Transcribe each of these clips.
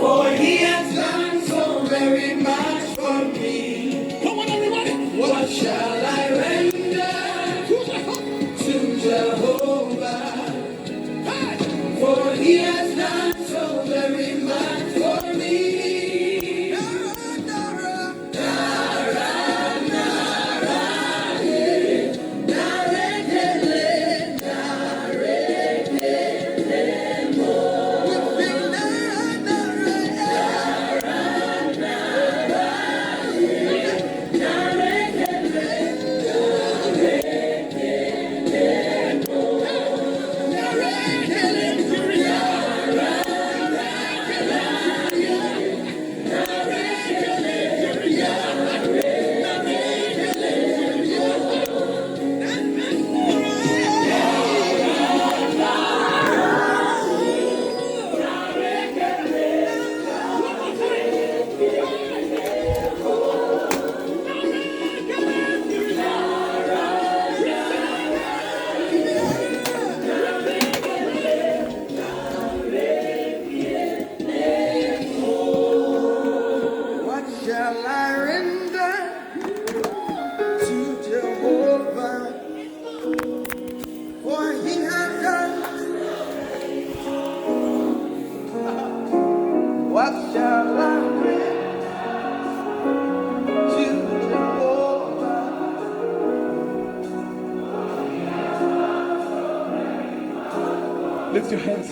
For he has done so very much for me. Come on, everybody. What shall I render to Jehovah? Hey. For he has done so very much for me. Shall I render to Jehovah? For he has done. What shall I render to Jehovah? Lift your hands.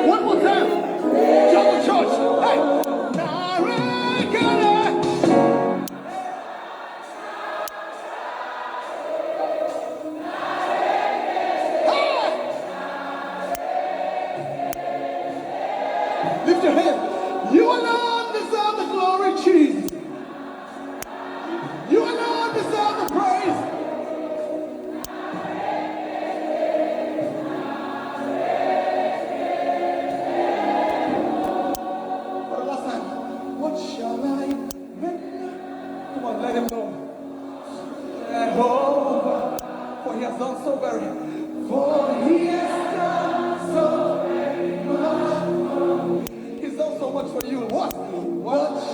One more time. Double church. Hey. Lift your hand. You alone deserve the glory, Jesus. You alone deserve the praise. For the last time, what shall I render? Come on, let him know. Jehovah, for he has done so very. For he has done so very much. He's done so much for you. What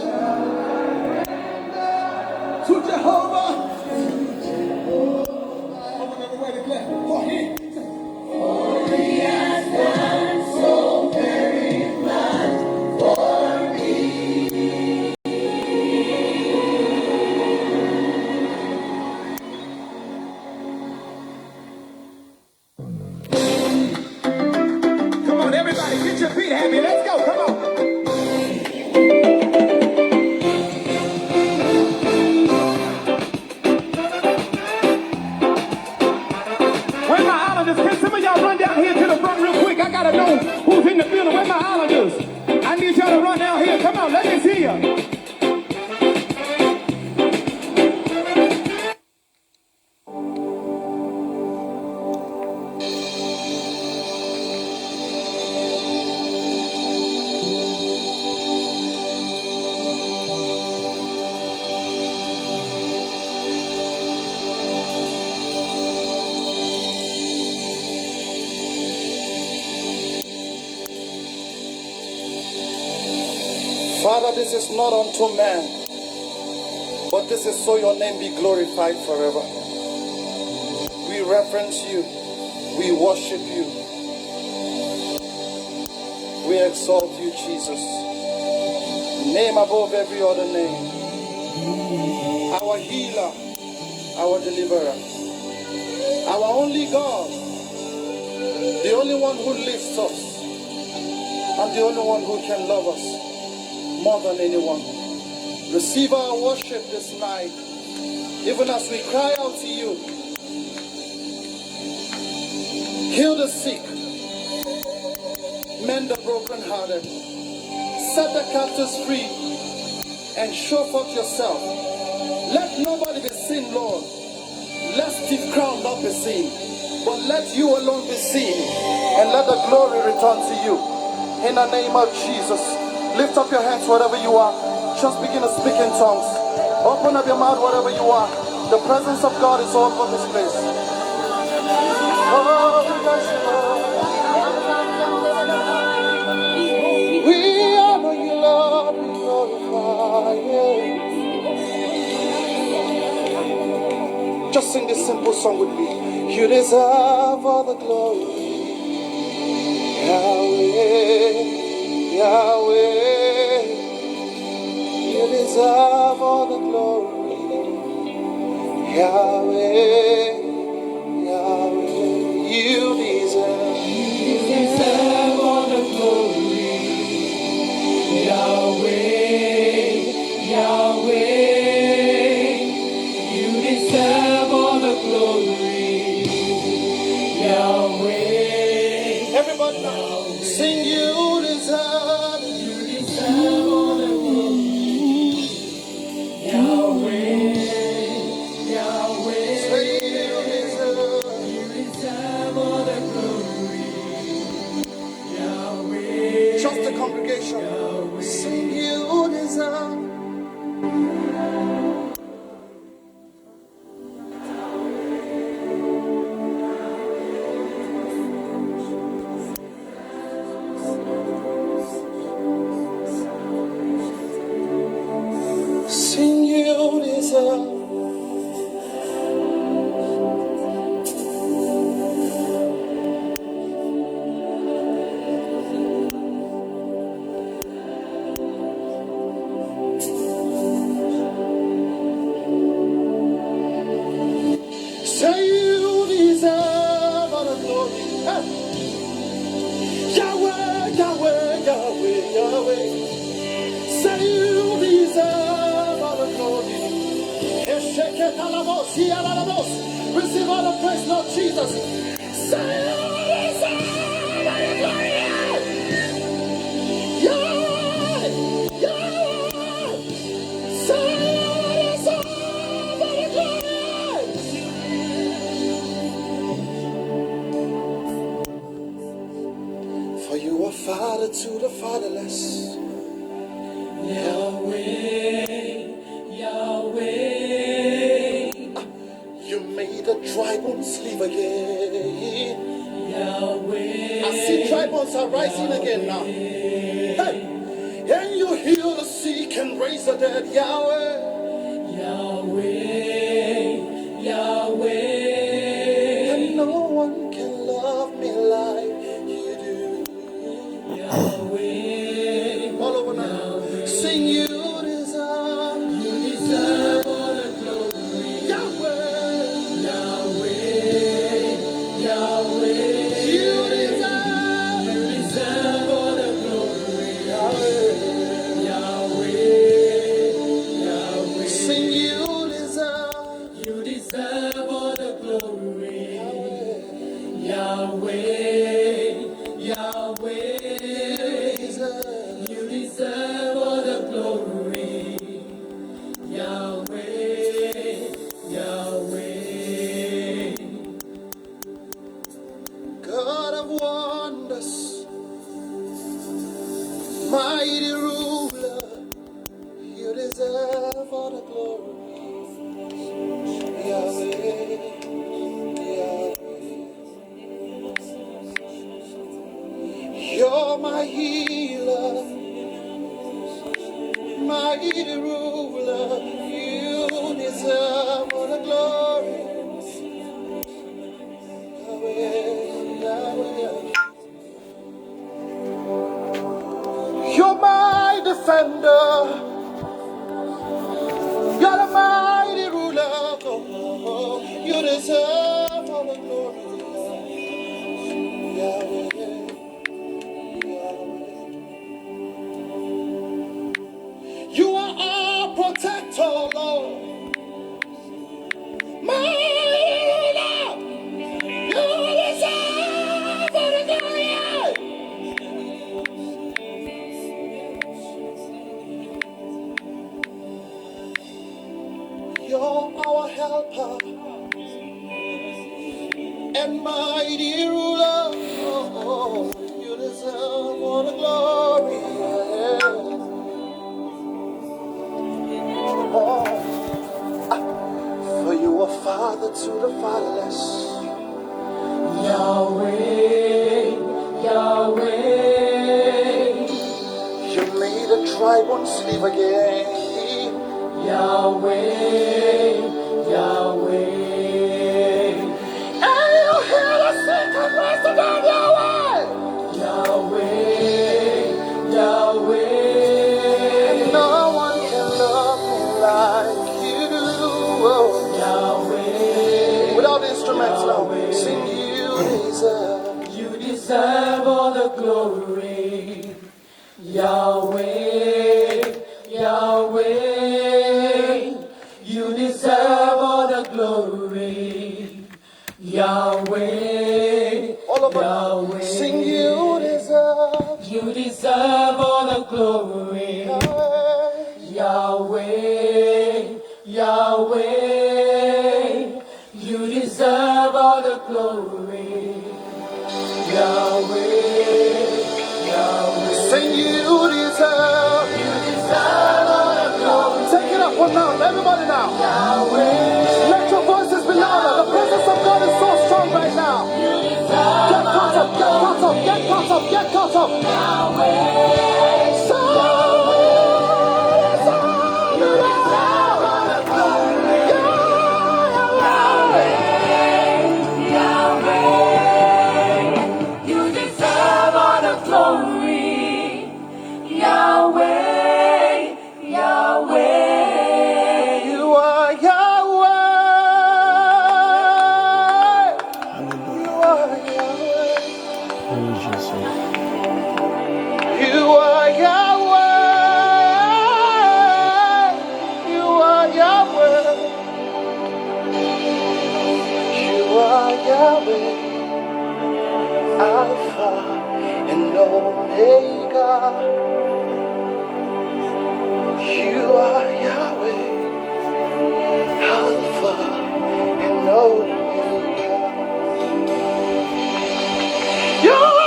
shall I render to Jehovah? Open everywhere declare. For he has done so very much for me. Come on, everybody, get your feet happy. Let's go. Come on. Where my islanders? Can some of y'all run down here to the front real quick? I gotta know who's in the building. Where my islanders? I need y'all to run down here. Come on, let me see you. Father, this is not unto man, but this is so your name be glorified forever. We reverence you. We worship you. We exalt you, Jesus. Name above every other name. Our healer, our deliverer, our only God, the only one who lifts us, and the only one who can love us more than anyone. Receive our worship this night, even as we cry out to you. Heal the sick, mend the brokenhearted, set the captives free, and show forth yourself. Let nobody be seen, Lord. Let Steve Crown not be seen, but let you alone be seen, and let the glory return to you. In the name of Jesus, lift up your hands wherever you are. Just begin to speak in tongues. Open up your mouth wherever you are. The presence of God is all over this place. Oh, we honor you, Lord. We glorify you. Just sing this simple song with me. You deserve all the glory. Yahweh, Yahweh, you deserve all the glory. Yahweh, Yahweh, you deserve all the glory. Yahweh, Yahweh, you deserve all the glory. Yahweh. Everybody now, sing you deserve all the glory. Yahweh, Yahweh, say you deserve all the glory. Yahweh, trust the congregation, Yahweh. Sing you deserve. Sing you deserve. Say you deserve all the glory. Hey. Yahweh, Yahweh, Yahweh, Yahweh. Say you deserve all the glory. Receive all the praise, Lord Jesus. Say you deserve all the glory. Yahweh, Yahweh. Say you deserve all the glory. For you are father to the fatherless. Yahweh, Yahweh, you made the dry bones live again. Yahweh, I see dry bones are rising again now. Hey, and you heal the sick and raise the dead. Yahweh, Yahweh, Yahweh, and no one can love me like you do. Yahweh, all over now. Sing you deserve all the glory. Yahweh, Yahweh, Yahweh, you deserve all the glory. Yahweh, Yahweh, Yahweh, sing you deserve all the glory. Yahweh, Yahweh, you deserve all the glory. Yahweh, Yahweh, God of wonders, mighty ruler, you deserve all the glory. Yahweh, Yahweh, you're my healer, mighty ruler, you deserve all the glory. Yahweh, Yahweh. You're my defender, you're the mighty ruler. Oh, you deserve all the glory. Yahweh, Yahweh. You are our protector, Lord. Mighty ruler, you deserve all the glory. You're our helper and mighty ruler. Oh, you deserve all the glory. Oh, for you are father to the fatherless. Yahweh, Yahweh. You made a dry one sleep again. Yahweh, Yahweh. And you hear the sick and rest again, Yahweh. Yahweh, Yahweh. And no one can love me like you do. Oh. Yahweh. Without instruments now, sing you deserve all the glory. Yahweh, Yahweh, you deserve all the glory. Yahweh, all of Yahweh, sing you deserve all the glory. Yahweh, Yahweh, you deserve all the glory. Yahweh, Yahweh, sing you deserve all the glory. Take it up one now, everybody now. Yahweh, let your voices be louder. The presence of God is so strong right now. Get caught up, get caught up, get caught up, get caught up. Yahweh, so you deserve all the glory. Yahweh, Yahweh, you deserve all the glory. Yahweh, Yahweh, you are Yahweh. You are Yahweh. You are Yahweh. You are Yahweh. You are Yahweh. Alpha and Omega. You are Yahweh. Alpha and Omega. You are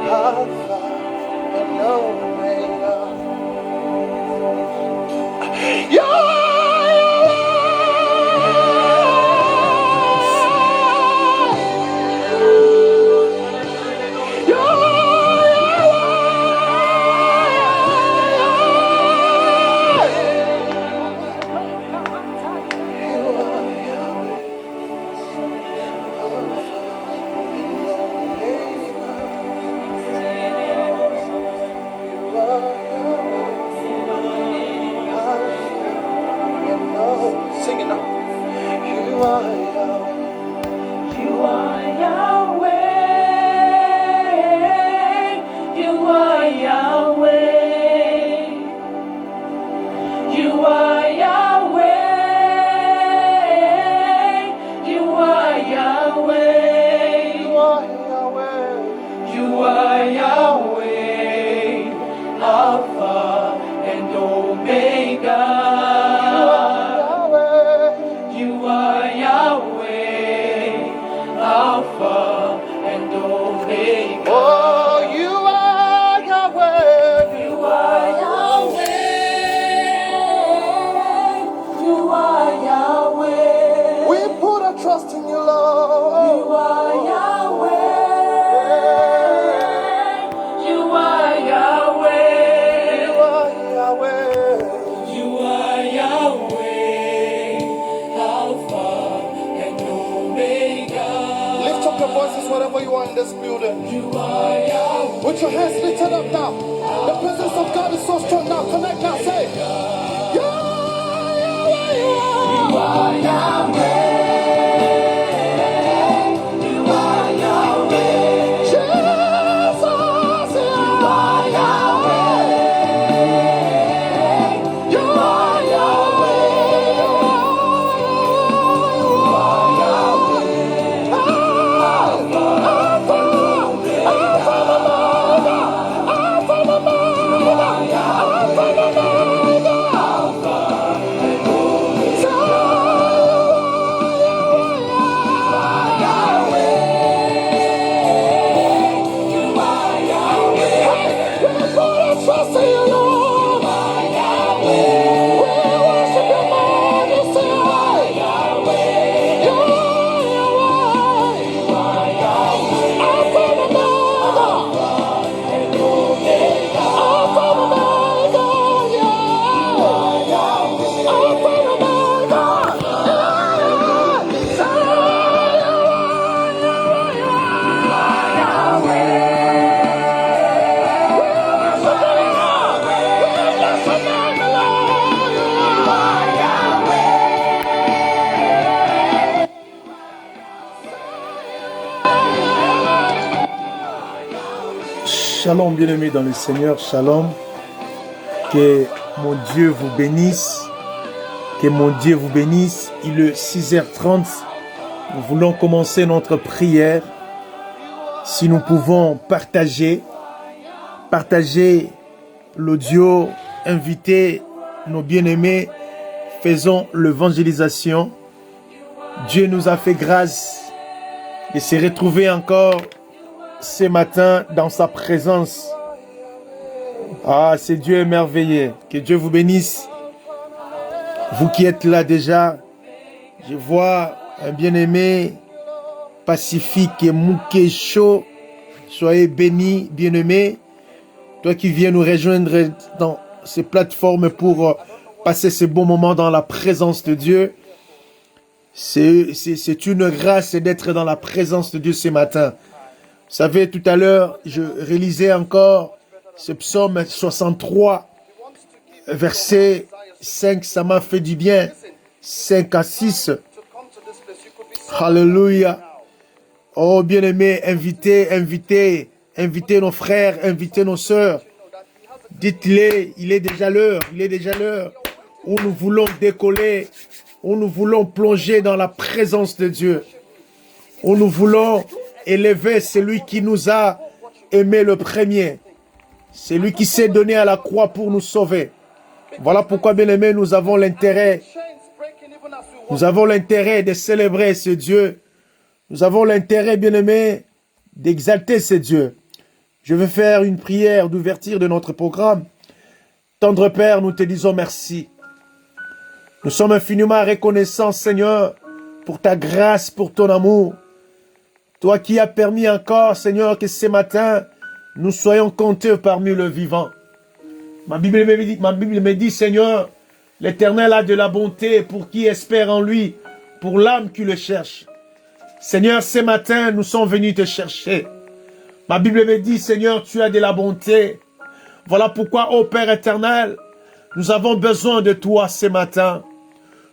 Alpha and Omega. You are sing it now. You are Yahweh. You are Yahweh. You are Yahweh. You are Yahweh. You are Yahweh. You are Yahweh. Alpha and Omega. You are Yahweh, Alpha and Omega. Oh, you are Yahweh. You are Yahweh. You are Yahweh. We put our trust in you, Lord. You are Yahweh. You are Yahweh. You are Yahweh. You are Yahweh. Alpha and Omega. Lift up your voices wherever you are in this building. You are Yahweh. With your hands lifted up now. The presence of God is so strong now. Connect now. Say, Yahweh. You are Yahweh. Shalom, bien-aimés dans le Seigneur, shalom. Que mon Dieu vous bénisse. Que mon Dieu vous bénisse. Il est 6h30. Nous voulons commencer notre prière. Si nous pouvons partager l'audio, inviter nos bien-aimés, faisons l'évangélisation. Dieu nous a fait grâce de se retrouver encore ce matin dans sa présence. Ah, c'est Dieu émerveillé. Que Dieu vous bénisse. Vous qui êtes là déjà, je vois un bien-aimé pacifique et mouké chaud. Soyez bénis, bien-aimé. Toi qui viens nous rejoindre dans ces plateformes pour passer ce bon moment dans la présence de Dieu. C'est une grâce d'être dans la présence de Dieu ce matin. Vous savez, tout à l'heure, je réalisais encore ce psaume 63, verset 5, ça m'a fait du bien. 5 à 6. Alléluia. Oh, bien-aimés, invitez nos frères, invitez nos sœurs. Dites-les, il est déjà l'heure où nous voulons décoller, où nous voulons plonger dans la présence de Dieu, où nous voulons élever celui qui nous a aimé le premier, celui qui s'est donné à la croix pour nous sauver. Voilà pourquoi, bien-aimés, nous avons l'intérêt de célébrer ce Dieu. Nous avons l'intérêt, bien-aimés, d'exalter ce Dieu. Je vais faire une prière d'ouverture de notre programme. Tendre Père, nous te disons merci. Nous sommes infiniment reconnaissants, Seigneur, pour ta grâce, pour ton amour. Toi qui as permis encore, Seigneur, que ce matin, nous soyons comptés parmi le vivant. Ma Bible me dit, Seigneur, l'Éternel a de la bonté pour qui espère en lui, pour l'âme qui le cherche. Seigneur, ce matin, nous sommes venus te chercher. Ma Bible me dit, Seigneur, tu as de la bonté. Voilà pourquoi, ô Père éternel, nous avons besoin de toi ce matin.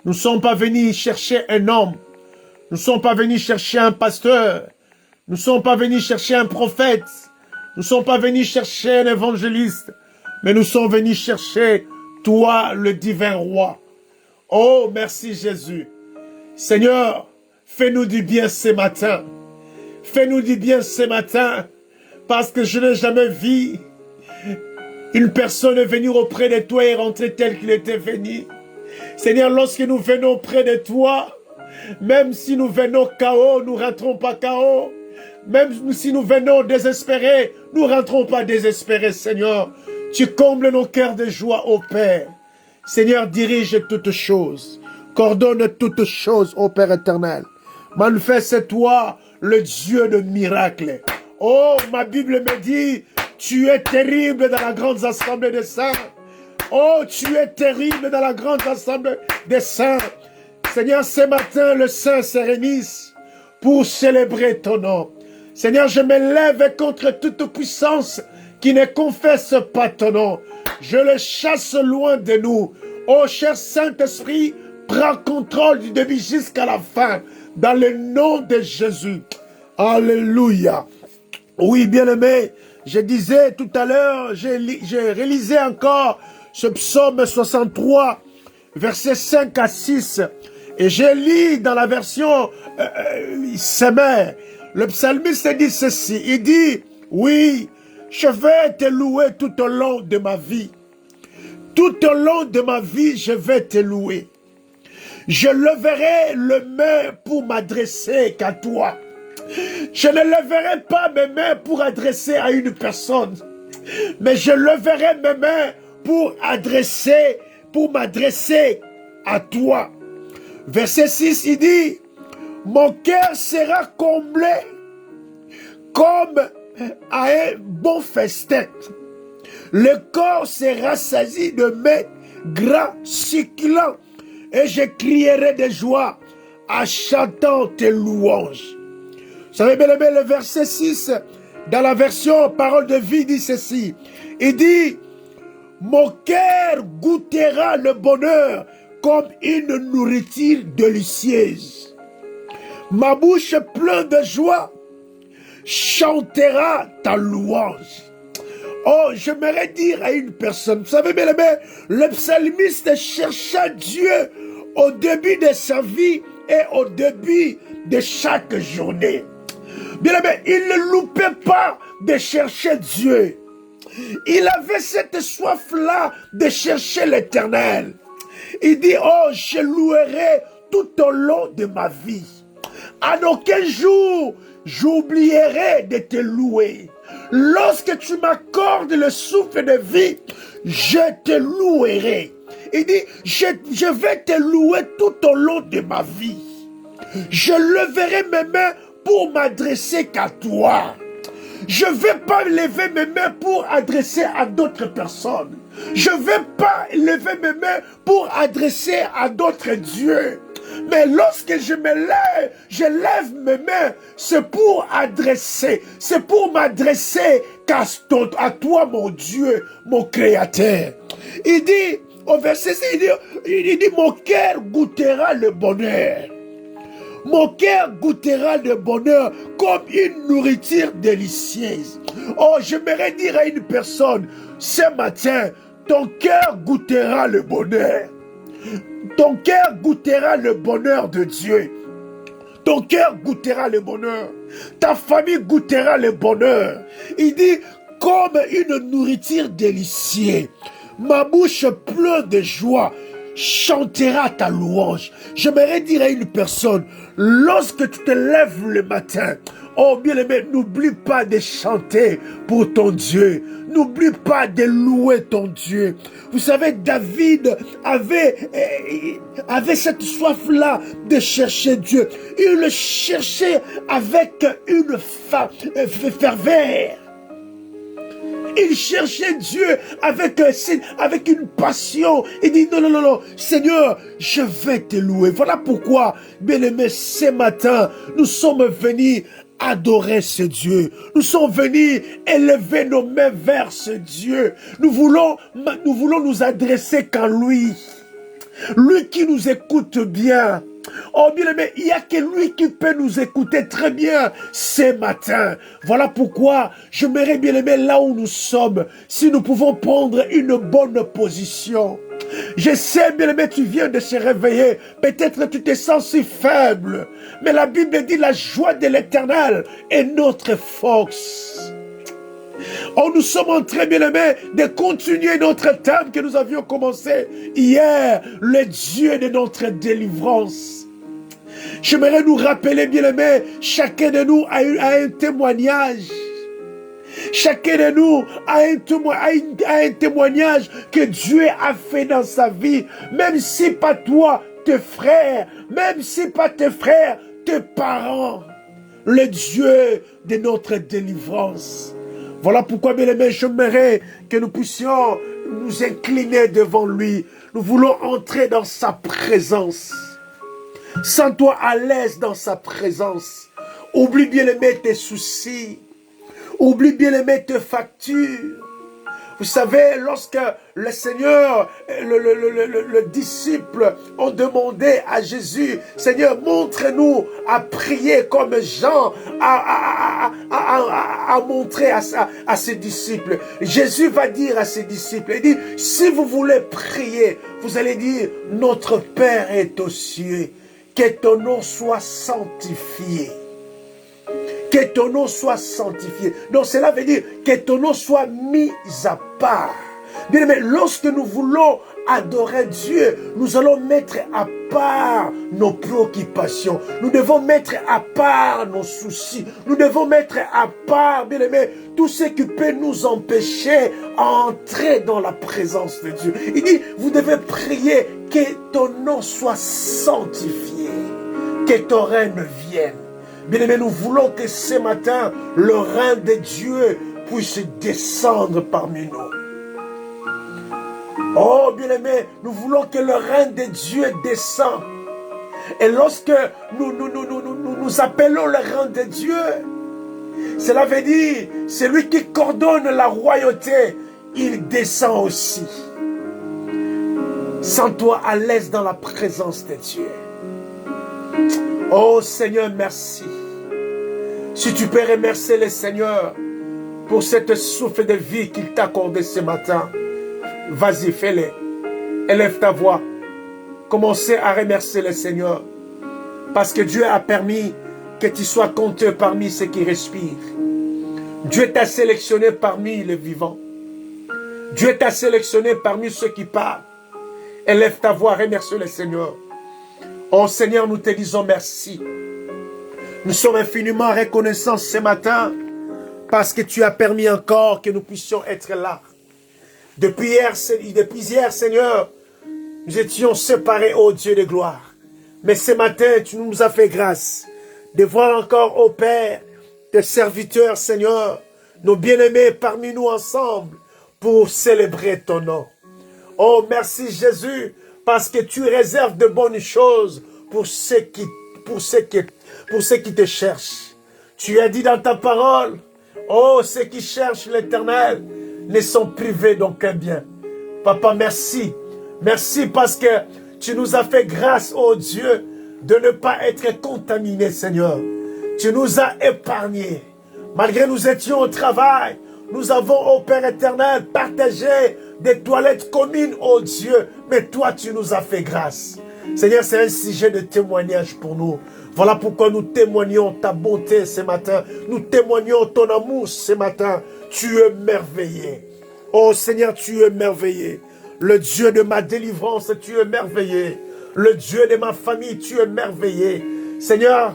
Nous ne sommes pas venus chercher un homme. Nous ne sommes pas venus chercher un pasteur. Nous ne sommes pas venus chercher un prophète. Nous ne sommes pas venus chercher un évangéliste. Mais nous sommes venus chercher toi, le divin roi. Oh, merci Jésus. Seigneur, fais-nous du bien ce matin. Fais-nous du bien ce matin. Parce que je n'ai jamais vu une personne venir auprès de toi et rentrer tel qu'il était venu. Seigneur, lorsque nous venons près de toi, même si nous venons KO, nous ne rentrons pas KO. Même si nous venons désespérés, nous ne rentrons pas désespérés, Seigneur. Tu combles nos cœurs de joie, ô Père. Seigneur, dirige toutes choses. Coordonne toutes choses, ô Père éternel. Manifeste-toi le Dieu de miracles. Oh, ma Bible me dit, tu es terrible dans la grande assemblée des saints. Oh, tu es terrible dans la grande assemblée des saints. Seigneur, ce matin, le Saint se réunissent pour célébrer ton nom. Seigneur, je me lève contre toute puissance qui ne confesse pas ton nom. Je le chasse loin de nous. Oh, cher Saint-Esprit, prends contrôle du début jusqu'à la fin. Dans le nom de Jésus. Alléluia. Oui, bien-aimé, je disais tout à l'heure, j'ai réalisé encore ce psaume 63, versets 5 à 6. Et j'ai lu dans la version Semeur. Le psalmiste dit ceci. Il dit, oui, je vais te louer tout au long de ma vie. Tout au long de ma vie, je vais te louer. Je leverai le main pour m'adresser qu'à toi. Je ne leverai pas mes mains pour adresser à une personne, mais je leverai mes mains pour m'adresser à toi. Verset 6, il dit, mon cœur sera comblé comme à un bon festin. Le corps sera saisi de mes gras succulents et je crierai de joie en chantant tes louanges. Vous savez, bien aimé, le verset 6, dans la version Parole de vie, dit ceci. Il dit, mon cœur goûtera le bonheur comme une nourriture délicieuse. Ma bouche pleine de joie chantera ta louange. Oh, j'aimerais dire à une personne, vous savez bien aimé, le psalmiste chercha Dieu au début de sa vie et au début de chaque journée. Bien aimé, il ne loupait pas de chercher Dieu. Il avait cette soif-là de chercher l'Éternel. Il dit, oh, je louerai tout au long de ma vie. En aucun jour, j'oublierai de te louer. Lorsque tu m'accordes le souffle de vie, je te louerai. Il dit, je vais te louer tout au long de ma vie. Je leverai mes mains pour m'adresser qu'à toi. Je ne vais pas lever mes mains pour adresser à d'autres personnes. Je ne vais pas lever mes mains pour adresser à d'autres dieux. Mais lorsque je lève mes mains, c'est pour adresser, c'est pour m'adresser à toi, mon Dieu, mon Créateur. Il dit, au verset 6, il dit, mon cœur goûtera le bonheur. Mon cœur goûtera le bonheur comme une nourriture délicieuse. Oh, j'aimerais dire à une personne, ce matin, ton cœur goûtera le bonheur. Ton cœur goûtera le bonheur de Dieu. Ton cœur goûtera le bonheur. Ta famille goûtera le bonheur. Il dit, comme une nourriture délicieuse. Ma bouche pleine de joie chantera ta louange. J'aimerais dire à une personne, lorsque tu te lèves le matin, oh bien-aimé, n'oublie pas de chanter pour ton Dieu. N'oublie pas de louer ton Dieu. Vous savez, David avait cette soif-là de chercher Dieu. Il le cherchait avec une ferveur. Il cherchait Dieu avec une passion. Il dit, non, Seigneur, je vais te louer. Voilà pourquoi, bien-aimés, ce matin, nous sommes venus adorer ce Dieu. Nous sommes venus élever nos mains vers ce Dieu. Nous voulons nous adresser qu'à lui. Lui qui nous écoute bien. Oh bien aimé, il n'y a que lui qui peut nous écouter très bien ce matin. Voilà pourquoi j'aimerais bien aimer là où nous sommes, si nous pouvons prendre une bonne position. Je sais bien aimé, tu viens de se réveiller, peut-être tu te sens si faible, mais la Bible dit la joie de l'Éternel est notre force. Oh, nous sommes en train, bien-aimés, de continuer notre thème que nous avions commencé hier, le Dieu de notre délivrance. J'aimerais nous rappeler, bien-aimés, chacun de nous a un témoignage. Chacun de nous a un témoignage que Dieu a fait dans sa vie, même si pas toi, tes frères, même si pas tes frères, tes parents. Le Dieu de notre délivrance. Voilà pourquoi, bien aimé, j'aimerais que nous puissions nous incliner devant lui. Nous voulons entrer dans sa présence. Sens-toi à l'aise dans sa présence. Oublie, bien aimé, tes soucis. Oublie, bien aimé, tes factures. Vous savez, lorsque le Seigneur, le disciple ont demandé à Jésus, Seigneur, montre-nous à prier comme Jean a montré à ses disciples. Jésus va dire à ses disciples, il dit, si vous voulez prier, vous allez dire, notre Père est aux cieux, que ton nom soit sanctifié. Que ton nom soit sanctifié. Donc cela veut dire que ton nom soit mis à part. Bien aimé, lorsque nous voulons adorer Dieu, nous allons mettre à part nos préoccupations. Nous devons mettre à part nos soucis. Nous devons mettre à part, bien aimé, tout ce qui peut nous empêcher d'entrer dans la présence de Dieu. Il dit, vous devez prier que ton nom soit sanctifié. Que ton règne vienne. Bien-aimés, nous voulons que ce matin, le règne de Dieu puisse descendre parmi nous. Oh, bien-aimés, nous voulons que le règne de Dieu descende. Et lorsque nous appelons le règne de Dieu, cela veut dire, celui qui coordonne la royauté, il descend aussi. Sens-toi à l'aise dans la présence de Dieu. Oh Seigneur, merci. Si tu peux remercier le Seigneur, pour cette souffle de vie qu'il t'a accordé ce matin. Vas-y, fais-le. Élève ta voix. Commencez à remercier le Seigneur. Parce que Dieu a permis que tu sois compté parmi ceux qui respirent. Dieu t'a sélectionné parmi les vivants. Dieu t'a sélectionné parmi ceux qui parlent. Élève ta voix, remercie le Seigneur. Oh Seigneur, nous te disons merci. Nous sommes infiniment reconnaissants ce matin parce que tu as permis encore que nous puissions être là. Depuis hier, Seigneur, nous étions séparés, ô Dieu de gloire. Mais ce matin, tu nous as fait grâce de voir encore, ô Père, tes serviteurs, Seigneur, nos bien-aimés parmi nous ensemble pour célébrer ton nom. Oh, merci Jésus, parce que tu réserves de bonnes choses pour ceux qui te cherchent. Tu as dit dans ta parole, oh, ceux qui cherchent l'Éternel ne sont privés d'aucun bien. Papa, merci. Merci parce que tu nous as fait grâce, oh Dieu, de ne pas être contaminés, Seigneur. Tu nous as épargnés. Malgré nous étions au travail, nous avons, ô Père éternel, partagé des toilettes communes, ô Dieu. Mais toi, tu nous as fait grâce. Seigneur, c'est un sujet de témoignage pour nous. Voilà pourquoi nous témoignons ta bonté ce matin. Nous témoignons ton amour ce matin. Tu es merveilleux. Oh Seigneur, tu es merveilleux. Le Dieu de ma délivrance, tu es merveilleux. Le Dieu de ma famille, tu es merveilleux. Seigneur,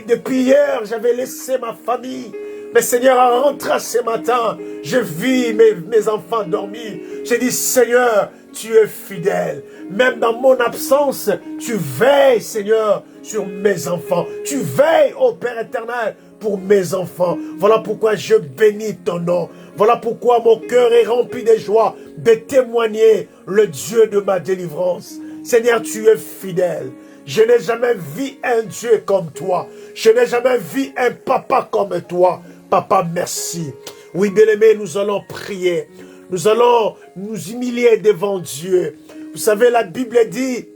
depuis hier, j'avais laissé ma famille. Mais Seigneur, en rentrant ce matin, je vis mes enfants dormir. J'ai dit, Seigneur, tu es fidèle. Même dans mon absence, tu veilles, Seigneur, sur mes enfants. Tu veilles, ô Père éternel, pour mes enfants. Voilà pourquoi je bénis ton nom. Voilà pourquoi mon cœur est rempli de joie de témoigner le Dieu de ma délivrance. Seigneur, tu es fidèle. Je n'ai jamais vu un Dieu comme toi. Je n'ai jamais vu un papa comme toi. Papa, merci. Oui, bien-aimés, nous allons prier. Nous allons nous humilier devant Dieu. Vous savez, la Bible dit,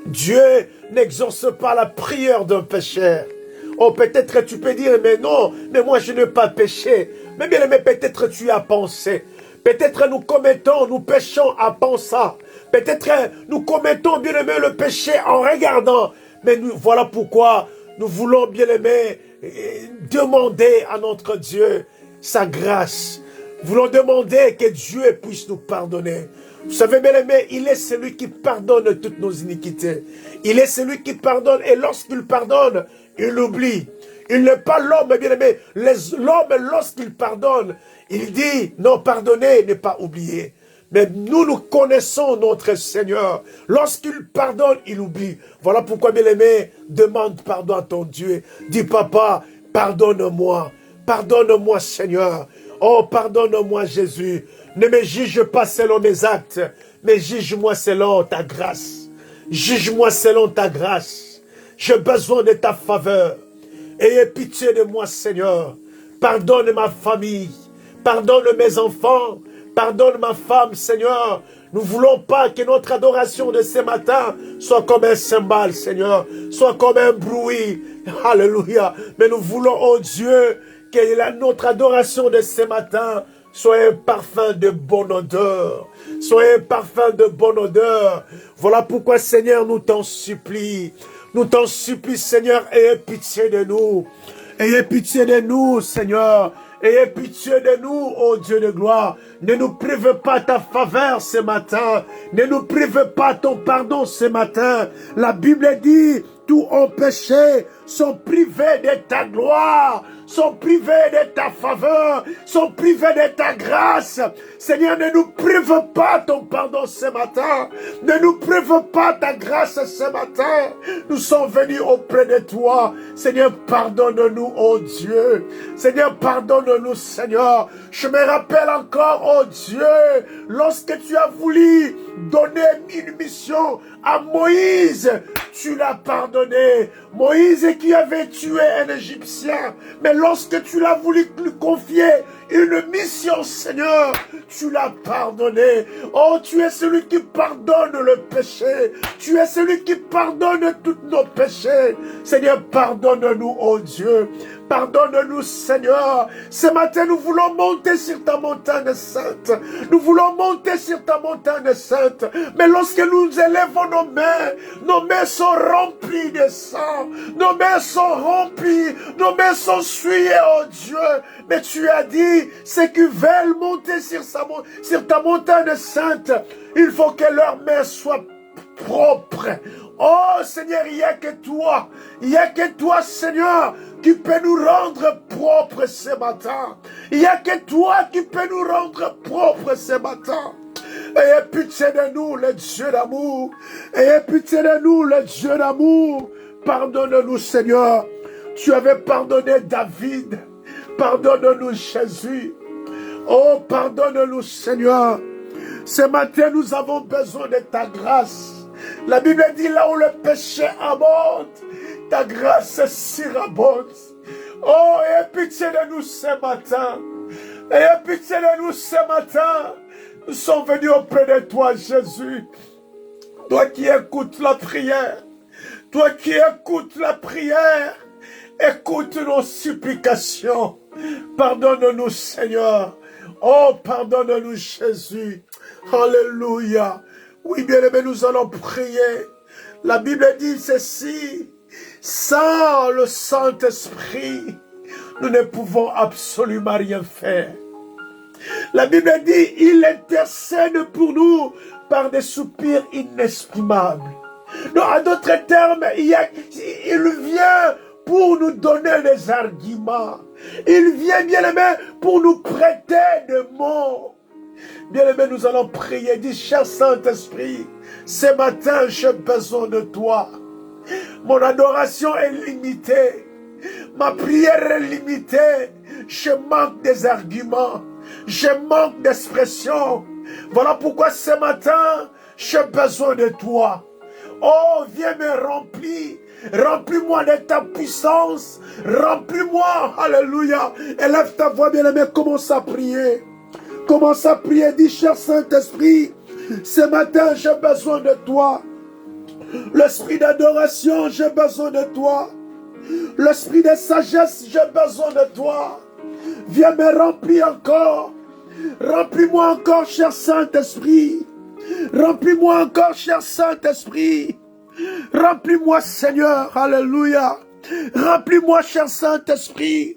Dieu n'exauce pas la prière d'un pécheur. Oh, peut-être tu peux dire, mais non, mais moi je n'ai pas péché. Mais bien aimé, peut-être tu as pensé. Peut-être nous péchons en pensant. Peut-être nous commettons, bien aimé, le péché en regardant. Mais voilà pourquoi nous voulons, bien aimé, demander à notre Dieu sa grâce. Nous voulons demander que Dieu puisse nous pardonner. Vous savez, bien aimé, il est celui qui pardonne toutes nos iniquités. Il est celui qui pardonne et lorsqu'il pardonne, il oublie. Il n'est pas l'homme, bien aimé. L'homme, lorsqu'il pardonne, il dit, non, pardonner n'est pas oublier. Mais nous connaissons notre Seigneur. Lorsqu'il pardonne, il oublie. Voilà pourquoi, bien aimé, demande pardon à ton Dieu. Dis, papa, pardonne-moi. Pardonne-moi, Seigneur. Oh, pardonne-moi, Jésus. Ne me juge pas selon mes actes, mais juge-moi selon ta grâce. Juge-moi selon ta grâce. J'ai besoin de ta faveur. Ayez pitié de moi, Seigneur. Pardonne ma famille. Pardonne mes enfants. Pardonne ma femme, Seigneur. Nous ne voulons pas que notre adoration de ce matin soit comme un cymbale, Seigneur. Soit comme un bruit. Alléluia. Mais nous voulons, oh Dieu, que notre adoration de ce matin soit un parfum de bonne odeur. Soit un parfum de bonne odeur. Voilà pourquoi, Seigneur, nous t'en supplie. Nous t'en supplie, Seigneur, ayez pitié de nous. Ayez pitié de nous, Seigneur. Ayez pitié de nous, ô Dieu de gloire. Ne nous prive pas ta faveur ce matin. Ne nous prive pas ton pardon ce matin. La Bible dit, tous ont péché, sont privés de ta gloire, sont privés de ta faveur, sont privés de ta grâce. Seigneur, ne nous prive pas ton pardon ce matin. Ne nous prive pas ta grâce ce matin. Nous sommes venus auprès de toi. Seigneur, pardonne-nous, ô Dieu. Seigneur, pardonne-nous, Seigneur. Je me rappelle encore, oh Dieu, lorsque tu as voulu donner une mission à Moïse, tu l'as pardonné. Moïse qui avait tué un Égyptien, mais lorsque tu l'as voulu lui confier une mission, Seigneur, tu l'as pardonné. Oh, tu es celui qui pardonne le péché. Tu es celui qui pardonne tous nos péchés. Seigneur, pardonne-nous, oh Dieu. Pardonne-nous, Seigneur. Ce matin, nous voulons monter sur ta montagne sainte. Nous voulons monter sur ta montagne sainte. Mais lorsque nous élevons nos mains sont remplies de sang. Nos mains sont remplies. Nos mains sont souillées, oh Dieu. Mais tu as dit, ceux qui veulent monter sur ta montagne sainte, il faut que leurs mains soient propres. Oh Seigneur, il n'y a que toi, Seigneur, qui peut nous rendre propres ce matin. Il n'y a que toi qui peux nous rendre propres ce matin. Ayez pitié de nous, le Dieu d'amour. Ayez pitié de nous, le Dieu d'amour. Pardonne-nous, Seigneur. Tu avais pardonné David. Pardonne-nous, Jésus. Oh, pardonne-nous, Seigneur. Ce matin, nous avons besoin de ta grâce. La Bible dit là où le péché abonde, ta grâce surabonde. Oh, aie pitié de nous ce matin. Aie pitié de nous ce matin. Nous sommes venus auprès de toi, Jésus. Toi qui écoutes la prière. Toi qui écoutes la prière. Écoute nos supplications. Pardonne-nous, Seigneur. Oh, pardonne-nous, Jésus. Alléluia. Oui, bien-aimés, nous allons prier. La Bible dit ceci. Sans le Saint-Esprit, nous ne pouvons absolument rien faire. La Bible dit, il intercède pour nous par des soupirs inexprimables. Donc, en d'autres termes, il vient pour nous donner des arguments. Il vient, bien-aimé, pour nous prêter des mots. Bien-aimé, nous allons prier. Dis, cher Saint-Esprit, ce matin, j'ai besoin de toi. Mon adoration est limitée. Ma prière est limitée. Je manque des arguments. Je manque d'expression. Voilà pourquoi ce matin, j'ai besoin de toi. Oh, viens me remplir. Remplis-moi de ta puissance. Remplis-moi. Alléluia. Élève ta voix, bien-aimé. Commence à prier. Commence à prier. Dis, cher Saint-Esprit, ce matin, j'ai besoin de toi. L'esprit d'adoration, j'ai besoin de toi. L'esprit de sagesse, j'ai besoin de toi. Viens me remplir encore. Remplis-moi encore, cher Saint-Esprit. Remplis-moi encore, cher Saint-Esprit. Remplis-moi, Seigneur. Alléluia. Remplis-moi, cher Saint-Esprit.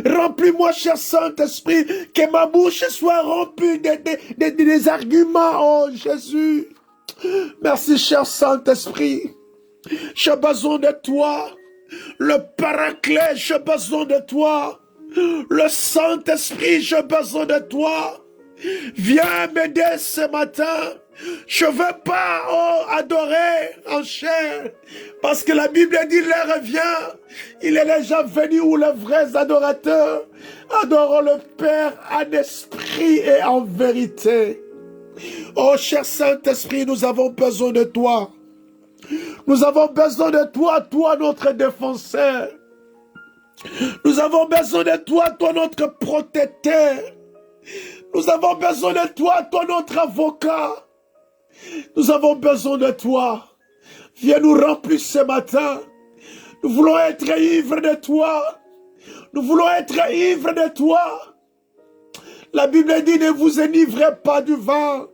Remplis-moi, cher Saint-Esprit. Que ma bouche soit remplie des arguments, oh Jésus. Merci, cher Saint-Esprit. J'ai besoin de toi. Le Paraclet, j'ai besoin de toi. Le Saint-Esprit, j'ai besoin de toi. Viens m'aider ce matin. Je ne veux pas adorer en chair. Parce que la Bible dit, l'heure vient. Il est déjà venu où les vrais adorateurs adorent le Père en esprit et en vérité. Oh, cher Saint-Esprit, nous avons besoin de toi. Nous avons besoin de toi, toi notre défenseur. Nous avons besoin de toi, toi notre protecteur. Nous avons besoin de toi, toi notre avocat. Nous avons besoin de toi. Viens nous remplir ce matin. Nous voulons être ivres de toi. Nous voulons être ivres de toi. La Bible dit, ne vous enivrez pas du vin.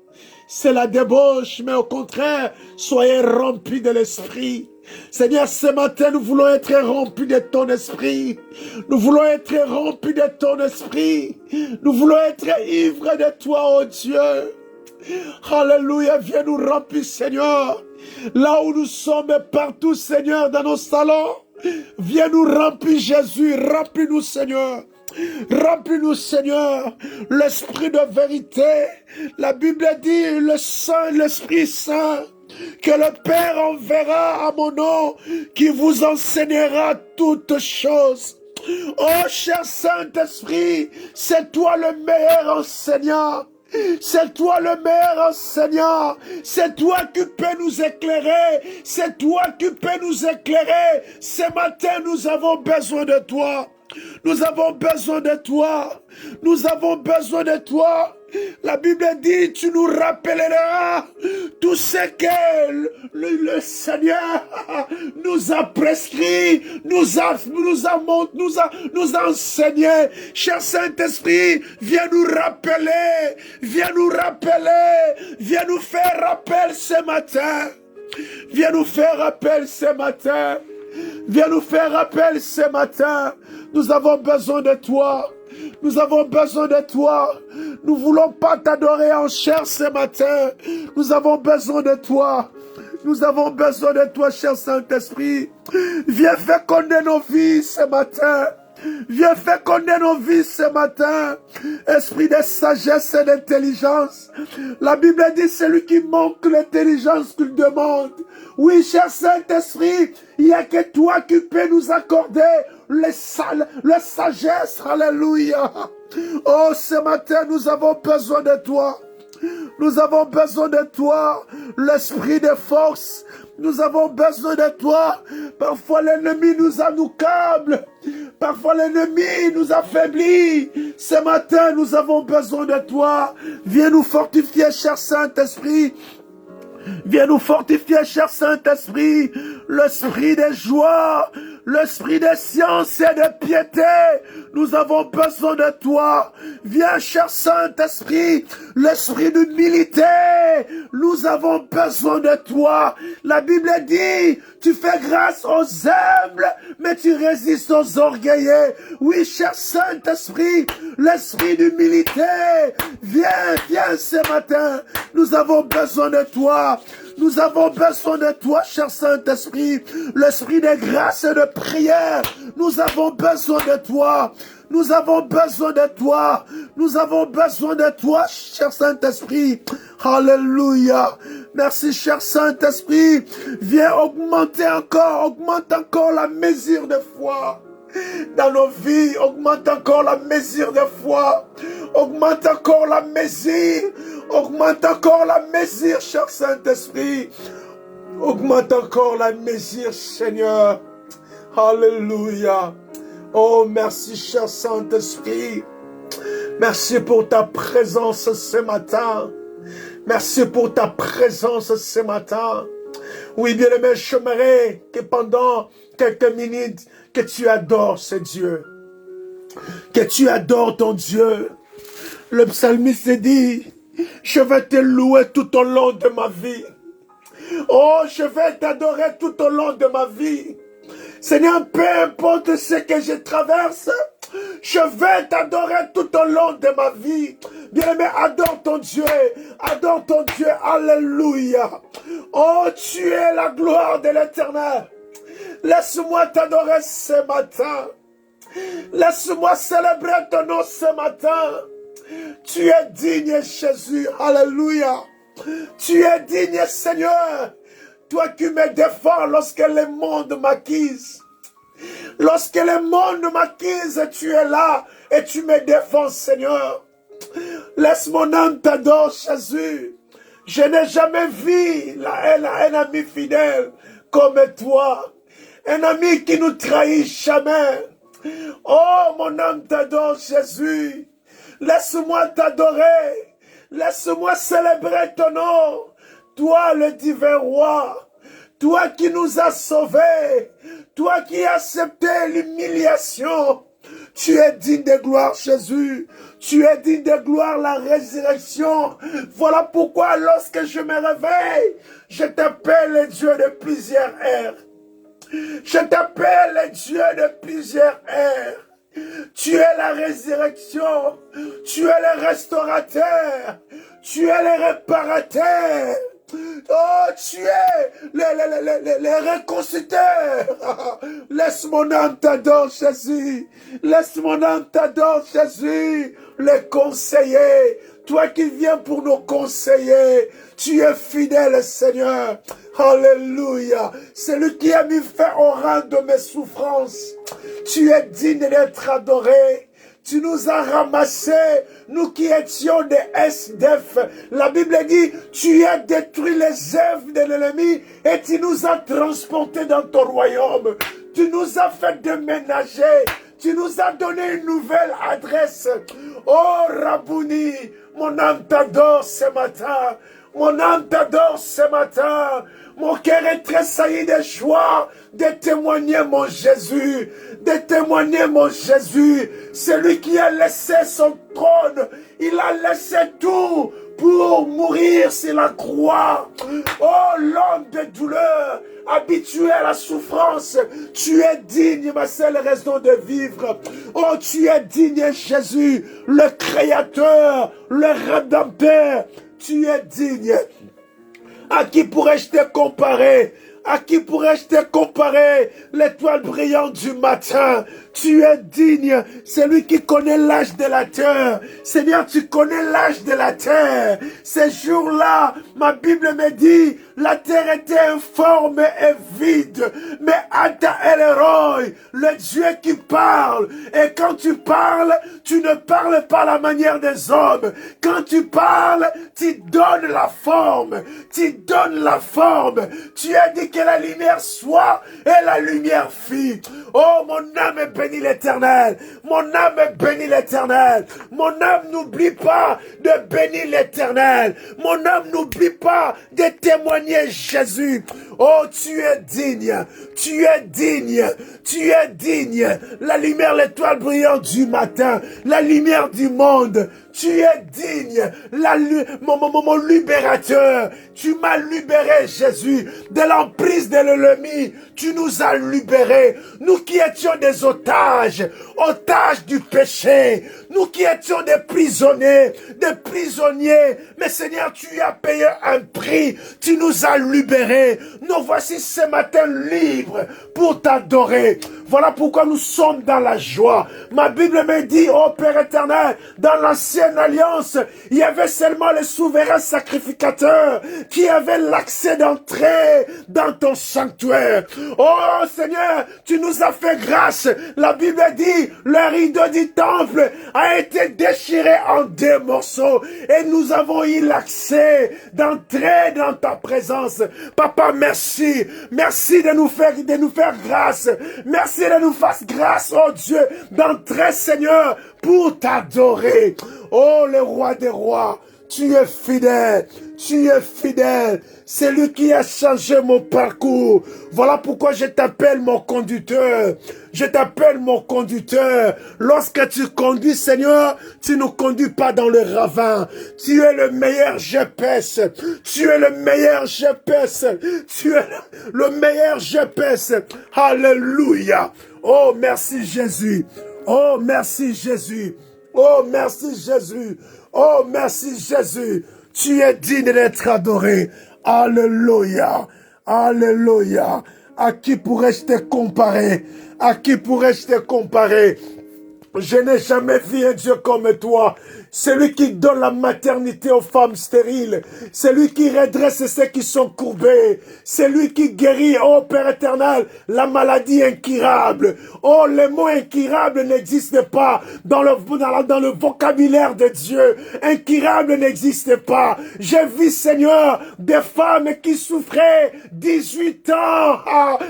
C'est la débauche, mais au contraire, soyez remplis de l'esprit. Seigneur, ce matin, nous voulons être remplis de ton esprit. Nous voulons être remplis de ton esprit. Nous voulons être ivres de toi, oh Dieu. Alléluia, viens nous remplir, Seigneur. Là où nous sommes, partout, Seigneur, dans nos salons. Viens nous remplir, Jésus. Remplis-nous, Seigneur. Remplis-nous, Seigneur, l'esprit de vérité. La Bible dit, le Saint, l'Esprit Saint, que le Père enverra à mon nom, qui vous enseignera toutes choses. Oh, cher Saint-Esprit, c'est toi le meilleur enseignant. C'est toi le meilleur enseignant. C'est toi qui peux nous éclairer. C'est toi qui peux nous éclairer. Ce matin, nous avons besoin de toi. Nous avons besoin de toi. Nous avons besoin de toi. La Bible dit, tu nous rappelleras tout ce que le Seigneur nous a prescrit, nous a enseigné. Cher Saint-Esprit, viens nous rappeler, viens nous faire rappel ce matin. Viens nous faire rappel ce matin. Viens nous faire rappel ce matin. Nous avons besoin de toi. Nous avons besoin de toi. Nous ne voulons pas t'adorer en chair ce matin. Nous avons besoin de toi. Nous avons besoin de toi, cher Saint-Esprit. Viens féconder nos vies ce matin. Viens féconder nos vies ce matin. Esprit de sagesse et d'intelligence. La Bible dit, celui qui manque l'intelligence qu'il demande. Oui, cher Saint-Esprit, il n'y a que toi qui peux nous accorder la sagesse. Alléluia. Oh, ce matin, nous avons besoin de toi. Nous avons besoin de toi, l'esprit de force. Nous avons besoin de toi. Parfois l'ennemi nous accable. Parfois l'ennemi nous affaiblit. Ce matin, nous avons besoin de toi. Viens nous fortifier, cher Saint-Esprit. Viens nous fortifier, cher Saint-Esprit, l'esprit de joie, l'esprit de science et de piété. Nous avons besoin de toi. Viens, cher Saint-Esprit, l'esprit d'humilité. Nous avons besoin de toi. La Bible dit, tu fais grâce aux humbles, mais tu résistes aux orgueilleux. Oui, cher Saint-Esprit, l'esprit d'humilité. Viens ce matin. Nous avons besoin de toi. Nous avons besoin de toi, cher Saint-Esprit, l'esprit de grâce et de prière. Nous avons besoin de toi. Nous avons besoin de toi. Nous avons besoin de toi, cher Saint-Esprit. Alléluia. Merci, cher Saint-Esprit. Viens augmente encore la mesure de foi. Dans nos vies, augmente encore la mesure de foi. Augmente encore la mesure. Augmente encore la mesure, cher Saint-Esprit. Augmente encore la mesure, Seigneur. Alléluia. Oh, merci, cher Saint-Esprit. Merci pour ta présence ce matin. Merci pour ta présence ce matin. Oui, bien-aimé, j'aimerais que pendant quelques minutes, que tu adores ce Dieu. Que tu adores ton Dieu. Le psalmiste dit, je vais te louer tout au long de ma vie. Oh, je vais t'adorer tout au long de ma vie. Seigneur, peu importe ce que je traverse, je vais t'adorer tout au long de ma vie. Bien-aimé, adore ton Dieu. Adore ton Dieu. Alléluia. Oh, tu es la gloire de l'Éternel. Laisse-moi t'adorer ce matin. Laisse-moi célébrer ton nom ce matin. Tu es digne, Jésus. Alléluia. Tu es digne, Seigneur. Toi qui me défends lorsque le monde m'acquise. Lorsque le monde m'acquise, tu es là et tu me défends, Seigneur. Laisse mon âme t'adorer, Jésus. Je n'ai jamais vu un ami fidèle comme toi. Un ami qui nous trahit jamais. Oh, mon âme t'adore, Jésus. Laisse-moi t'adorer. Laisse-moi célébrer ton nom. Toi, le divin roi. Toi qui nous as sauvés. Toi qui as accepté l'humiliation. Tu es digne de gloire, Jésus. Tu es digne de gloire, la résurrection. Voilà pourquoi lorsque je me réveille, je t'appelle le Dieu de plusieurs ères. Je t'appelle le Dieu de plusieurs ères. Tu es la résurrection. Tu es le restaurateur. Tu es le réparateur. Oh, tu es le reconstructeur. Laisse mon âme t'adorer, Jésus. Laisse mon âme t'adorer, Jésus. Le conseiller. Toi qui viens pour nous conseiller. Tu es fidèle, Seigneur. Alléluia. Celui qui a mis fin au rang de mes souffrances. Tu es digne d'être adoré. Tu nous as ramassés, nous qui étions des SDF. La Bible dit, tu as détruit les œuvres de l'ennemi et tu nous as transportés dans ton royaume. Tu nous as fait déménager. Tu nous as donné une nouvelle adresse. Oh Rabouni, mon âme t'adore ce matin. Mon âme t'adore ce matin. Mon cœur est tressailli de joie de témoigner mon Jésus. De témoigner mon Jésus. Celui qui a laissé son trône. Il a laissé tout pour mourir sur la croix. Oh, l'homme de douleur, habitué à la souffrance, tu es digne, ma seule raison de vivre. Oh, tu es digne, Jésus, le Créateur, le Rédempteur. Tu es digne. À qui pourrais-je te comparer? À qui pourrais-je te comparer? L'étoile brillante du matin. Tu es digne, celui qui connaît l'âge de la terre. Seigneur, tu connais l'âge de la terre. Ces jours-là, ma Bible me dit, la terre était informe et vide. Mais Ata Elroy, le Dieu qui parle. Et quand tu parles, tu ne parles pas à la manière des hommes. Quand tu parles, tu donnes la forme. Tu donnes la forme. Tu as dit que la lumière soit et la lumière fit. Oh, mon âme bénit l'Éternel. Mon âme bénit l'Éternel. Mon âme n'oublie pas de bénir l'Éternel. Mon âme n'oublie pas de témoigner Jésus. Oh, tu es digne. Tu es digne. Tu es digne. La lumière, l'étoile brillante du matin. La lumière du monde. Tu es digne, mon libérateur. Tu m'as libéré, Jésus, de l'emprise de l'ennemi. Tu nous as libérés. Nous qui étions des otages, otages du péché. Nous qui étions des prisonniers. Mais Seigneur, tu as payé un prix. Tu nous as libérés. Nous voici ce matin libres pour t'adorer. Voilà pourquoi nous sommes dans la joie. Ma Bible me dit, oh Père éternel, dans l'ancienne alliance, il y avait seulement le souverain sacrificateur qui avait l'accès d'entrer dans ton sanctuaire. Oh Seigneur, tu nous as fait grâce. La Bible dit, le rideau du temple a été déchiré en 2 morceaux et nous avons eu l'accès d'entrer dans ta présence. Papa, merci. Merci de nous faire grâce. Merci de nous faire grâce, oh Dieu, d'entrer, Seigneur, pour t'adorer. Oh, le roi des rois, tu es fidèle. Tu es fidèle. C'est lui qui a changé mon parcours. Voilà pourquoi je t'appelle mon conducteur. Je t'appelle mon conducteur. Lorsque tu conduis, Seigneur, tu ne conduis pas dans le ravin. Tu es le meilleur GPS. Tu es le meilleur GPS. Tu es le meilleur GPS. Alléluia. Oh, merci Jésus. Oh, merci Jésus. Oh, merci Jésus. Oh, merci Jésus. Tu es digne d'être adoré. Alléluia. Alléluia. À qui pourrais-je te comparer? À qui pourrais-je te comparer? Je n'ai jamais vu un Dieu comme toi. Celui qui donne la maternité aux femmes stériles. Celui qui redresse ceux qui sont courbés. Celui qui guérit, oh Père éternel, la maladie incurable. Oh, le mot incurable n'existe pas dans le vocabulaire de Dieu. Incurable n'existe pas. J'ai vu, Seigneur, des femmes qui souffraient 18 ans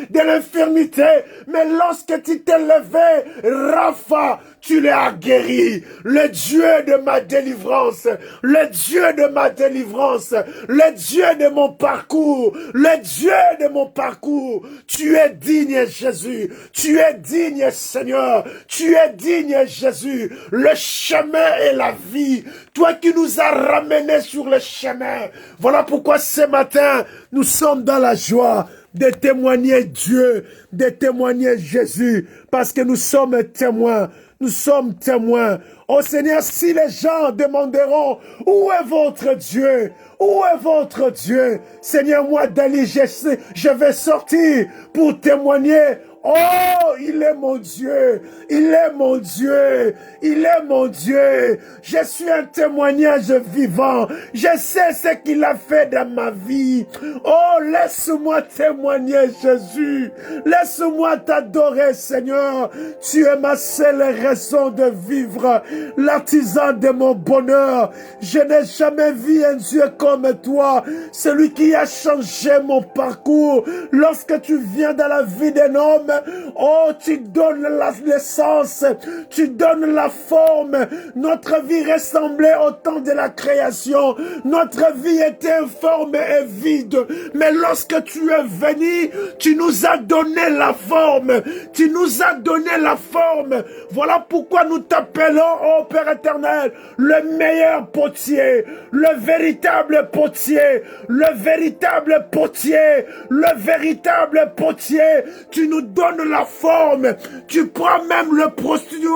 de l'infirmité. Mais lorsque tu t'es levé, Rapha, tu l'as guéri. Le Dieu de ma délivrance, le Dieu de ma délivrance, le Dieu de mon parcours, le Dieu de mon parcours. Tu es digne, Jésus. Tu es digne, Seigneur. Tu es digne, Jésus. Le chemin et la vie. Toi qui nous as ramenés sur le chemin. Voilà pourquoi ce matin, nous sommes dans la joie de témoigner Dieu, de témoigner Jésus, parce que nous sommes témoins. Nous sommes témoins. Oh Seigneur, si les gens demanderont, où est votre Dieu? Où est votre Dieu? Seigneur, moi, Dali, je vais sortir pour témoigner. Oh, il est mon Dieu, il est mon Dieu, il est mon Dieu. Je suis un témoignage vivant. Je sais ce qu'il a fait dans ma vie. Oh, laisse-moi témoigner, Jésus. Laisse-moi t'adorer, Seigneur. Tu es ma seule raison de vivre, l'artisan de mon bonheur. Je n'ai jamais vu un Dieu comme toi, celui qui a changé mon parcours. Lorsque tu viens dans la vie d'un homme, Oh, tu donnes l'essence, tu donnes la forme. Notre vie ressemblait au temps de la création. Notre vie était informe et vide. Mais lorsque tu es venu, tu nous as donné la forme. Tu nous as donné la forme. Voilà pourquoi nous t'appelons, oh Père éternel, le meilleur potier, le véritable potier, le véritable potier, le véritable potier. Tu nous donnes la forme. Tu prends même le prostitué,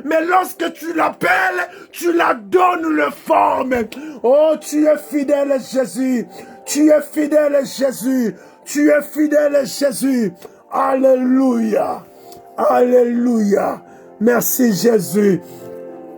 mais lorsque tu l'appelles, tu la donnes le forme. Oh, tu es fidèle, Jésus. Tu es fidèle, Jésus. Tu es fidèle, Jésus. Alléluia. Alléluia. Merci, Jésus.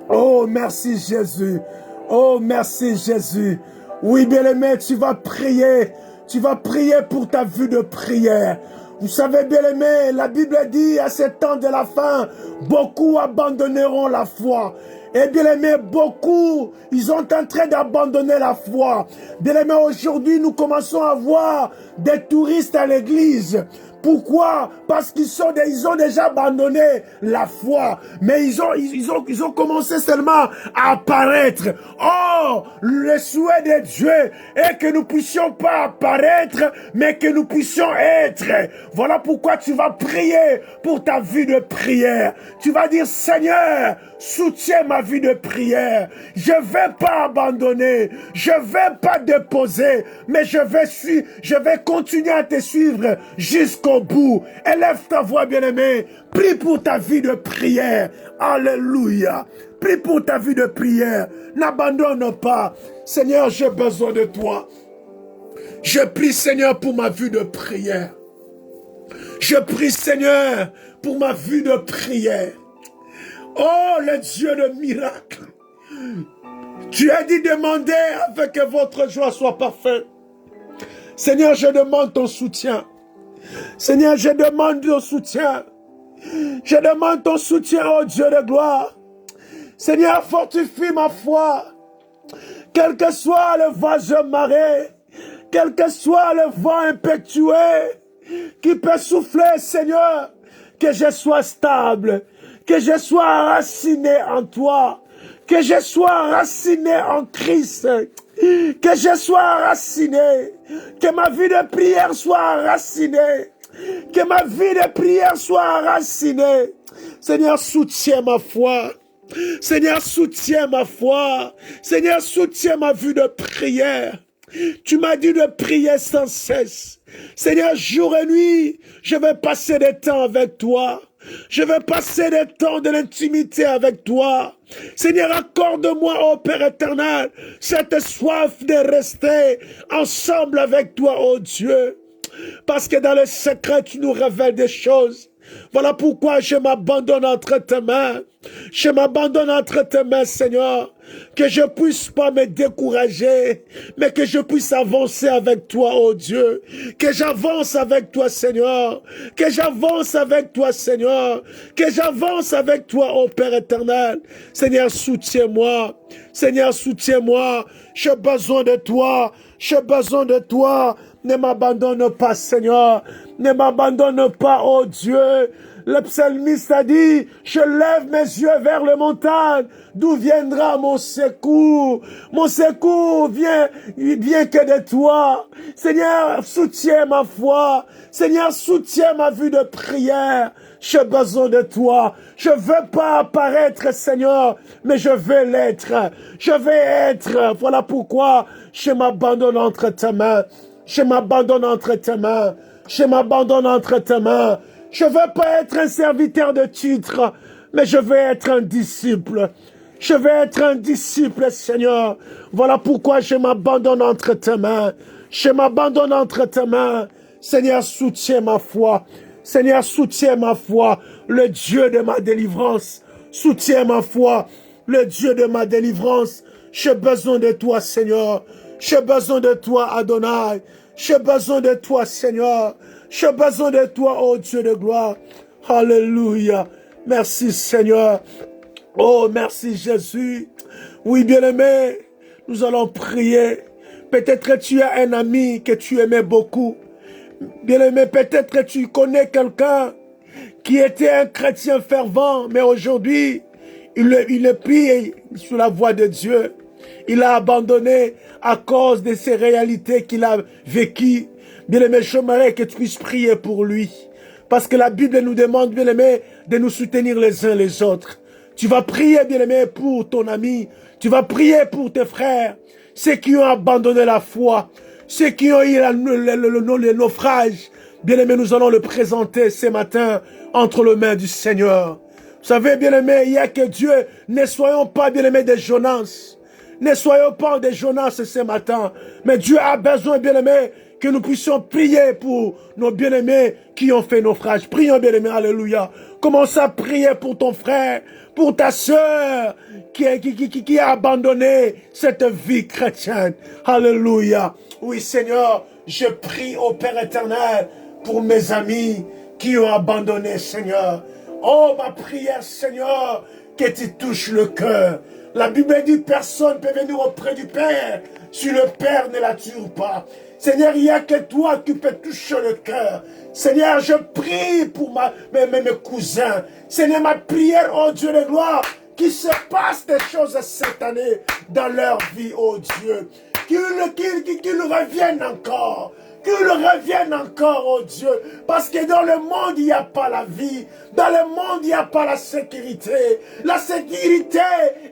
Oh, merci, Jésus. Oh, merci, Jésus. Oui, bien-aimé, tu vas prier. Tu vas prier pour ta vie de prière. Vous savez, bien-aimé, la Bible dit à ce temps de la fin, beaucoup abandonneront la foi. Et bien aimé, beaucoup, ils sont en train d'abandonner la foi. Bien aimé, aujourd'hui, nous commençons à voir des touristes à l'église. Pourquoi? Parce ils ont déjà abandonné la foi. Mais ils ont commencé seulement à apparaître. Oh, le souhait de Dieu est que nous puissions pas apparaître, mais que nous puissions être. Voilà pourquoi tu vas prier pour ta vie de prière. Tu vas dire, Seigneur, soutiens ma vie de prière. Je vais pas abandonner. Je vais pas déposer, mais je vais continuer à te suivre jusqu'au bout. Élève ta voix, bien-aimé. Prie pour ta vie de prière. Alléluia. Prie pour ta vie de prière. N'abandonne pas. Seigneur, j'ai besoin de toi. Je prie, Seigneur, pour ma vie de prière. Je prie, Seigneur, pour ma vie de prière. Oh, le Dieu de miracles. Tu as dit demander afin que votre joie soit parfaite. Seigneur, je demande ton soutien. Seigneur, je demande ton soutien. Je demande ton soutien, oh Dieu de gloire. Seigneur, fortifie ma foi. Quel que soit le vase marée, quel que soit le vent impétueux qui peut souffler, Seigneur, que je sois stable, que je sois enraciné en toi, que je sois enraciné en Christ, que je sois enraciné, que ma vie de prière soit enracinée, que ma vie de prière soit enracinée. Seigneur, soutiens ma foi. Seigneur, soutiens ma foi. Seigneur, soutiens ma vie de prière. Tu m'as dit de prier sans cesse. Seigneur, jour et nuit, je vais passer des temps avec toi. Je vais passer des temps de l'intimité avec toi. Seigneur, accorde-moi, ô Père éternel, cette soif de rester ensemble avec toi, ô Dieu. Parce que dans le secret, tu nous révèles des choses. Voilà pourquoi je m'abandonne entre tes mains. Je m'abandonne entre tes mains, Seigneur. Que je puisse pas me décourager, mais que je puisse avancer avec toi, oh Dieu. Que j'avance avec toi, Seigneur. Que j'avance avec toi, Seigneur. Que j'avance avec toi, oh Père éternel. Seigneur, soutiens-moi. Seigneur, soutiens-moi. J'ai besoin de toi. J'ai besoin de toi. Ne m'abandonne pas, Seigneur. Ne m'abandonne pas, oh Dieu. Le psalmiste a dit, je lève mes yeux vers les montagnes. D'où viendra mon secours? Mon secours vient que de toi. Seigneur, soutiens ma foi. Seigneur, soutiens ma vie de prière. J'ai besoin de toi. Je veux pas apparaître, Seigneur, mais je veux l'être. Je vais être. Voilà pourquoi je m'abandonne entre tes mains. Je m'abandonne entre tes mains. Je m'abandonne entre tes mains. Je ne veux pas être un serviteur de titre, mais je veux être un disciple. Je veux être un disciple, Seigneur. Voilà pourquoi je m'abandonne entre tes mains. Je m'abandonne entre tes mains. Seigneur, soutiens ma foi. Seigneur, soutiens ma foi. Le Dieu de ma délivrance. Soutiens ma foi. Le Dieu de ma délivrance. J'ai besoin de toi, Seigneur. J'ai besoin de toi, Adonai. J'ai besoin de toi, Seigneur. J'ai besoin de toi, oh Dieu de gloire. Alléluia. Merci, Seigneur. Oh, merci, Jésus. Oui, bien-aimé, nous allons prier. Peut-être que tu as un ami que tu aimais beaucoup. Bien-aimé, peut-être que tu connais quelqu'un qui était un chrétien fervent, mais aujourd'hui, il ne prie sous la voix de Dieu. Il a abandonné à cause de ces réalités qu'il a vécues. Bien-aimé, j'aimerais que tu puisses prier pour lui. Parce que la Bible nous demande, bien-aimé, de nous soutenir les uns les autres. Tu vas prier, bien-aimé, pour ton ami. Tu vas prier pour tes frères. Ceux qui ont abandonné la foi. Ceux qui ont eu le naufrage. Bien-aimé, nous allons le présenter ce matin entre les mains du Seigneur. Vous savez, bien-aimé, il n'y a que Dieu. Ne soyons pas, bien-aimé, des Jonas. Ne soyons pas des Jonas ce matin. Mais Dieu a besoin, bien-aimé, que nous puissions prier pour nos bien-aimés qui ont fait naufrage. Prions, bien-aimés, alléluia. Commence à prier pour ton frère, pour ta sœur qui a abandonné cette vie chrétienne. Alléluia. Oui, Seigneur, je prie au Père éternel pour mes amis qui ont abandonné, Seigneur. Oh, ma prière, Seigneur, que tu touches le cœur. La Bible dit personne ne peut venir auprès du Père si le Père ne l'attire pas. Seigneur, il n'y a que toi qui peux toucher le cœur. Seigneur, je prie pour mes cousins. Seigneur, ma prière, oh Dieu de gloire, qu'il se passe des choses cette année dans leur vie, oh Dieu. Qu'ils reviennent encore. Qu'ils reviennent encore, oh Dieu. Parce que dans le monde, il n'y a pas la vie. Dans le monde, il n'y a pas la sécurité. La sécurité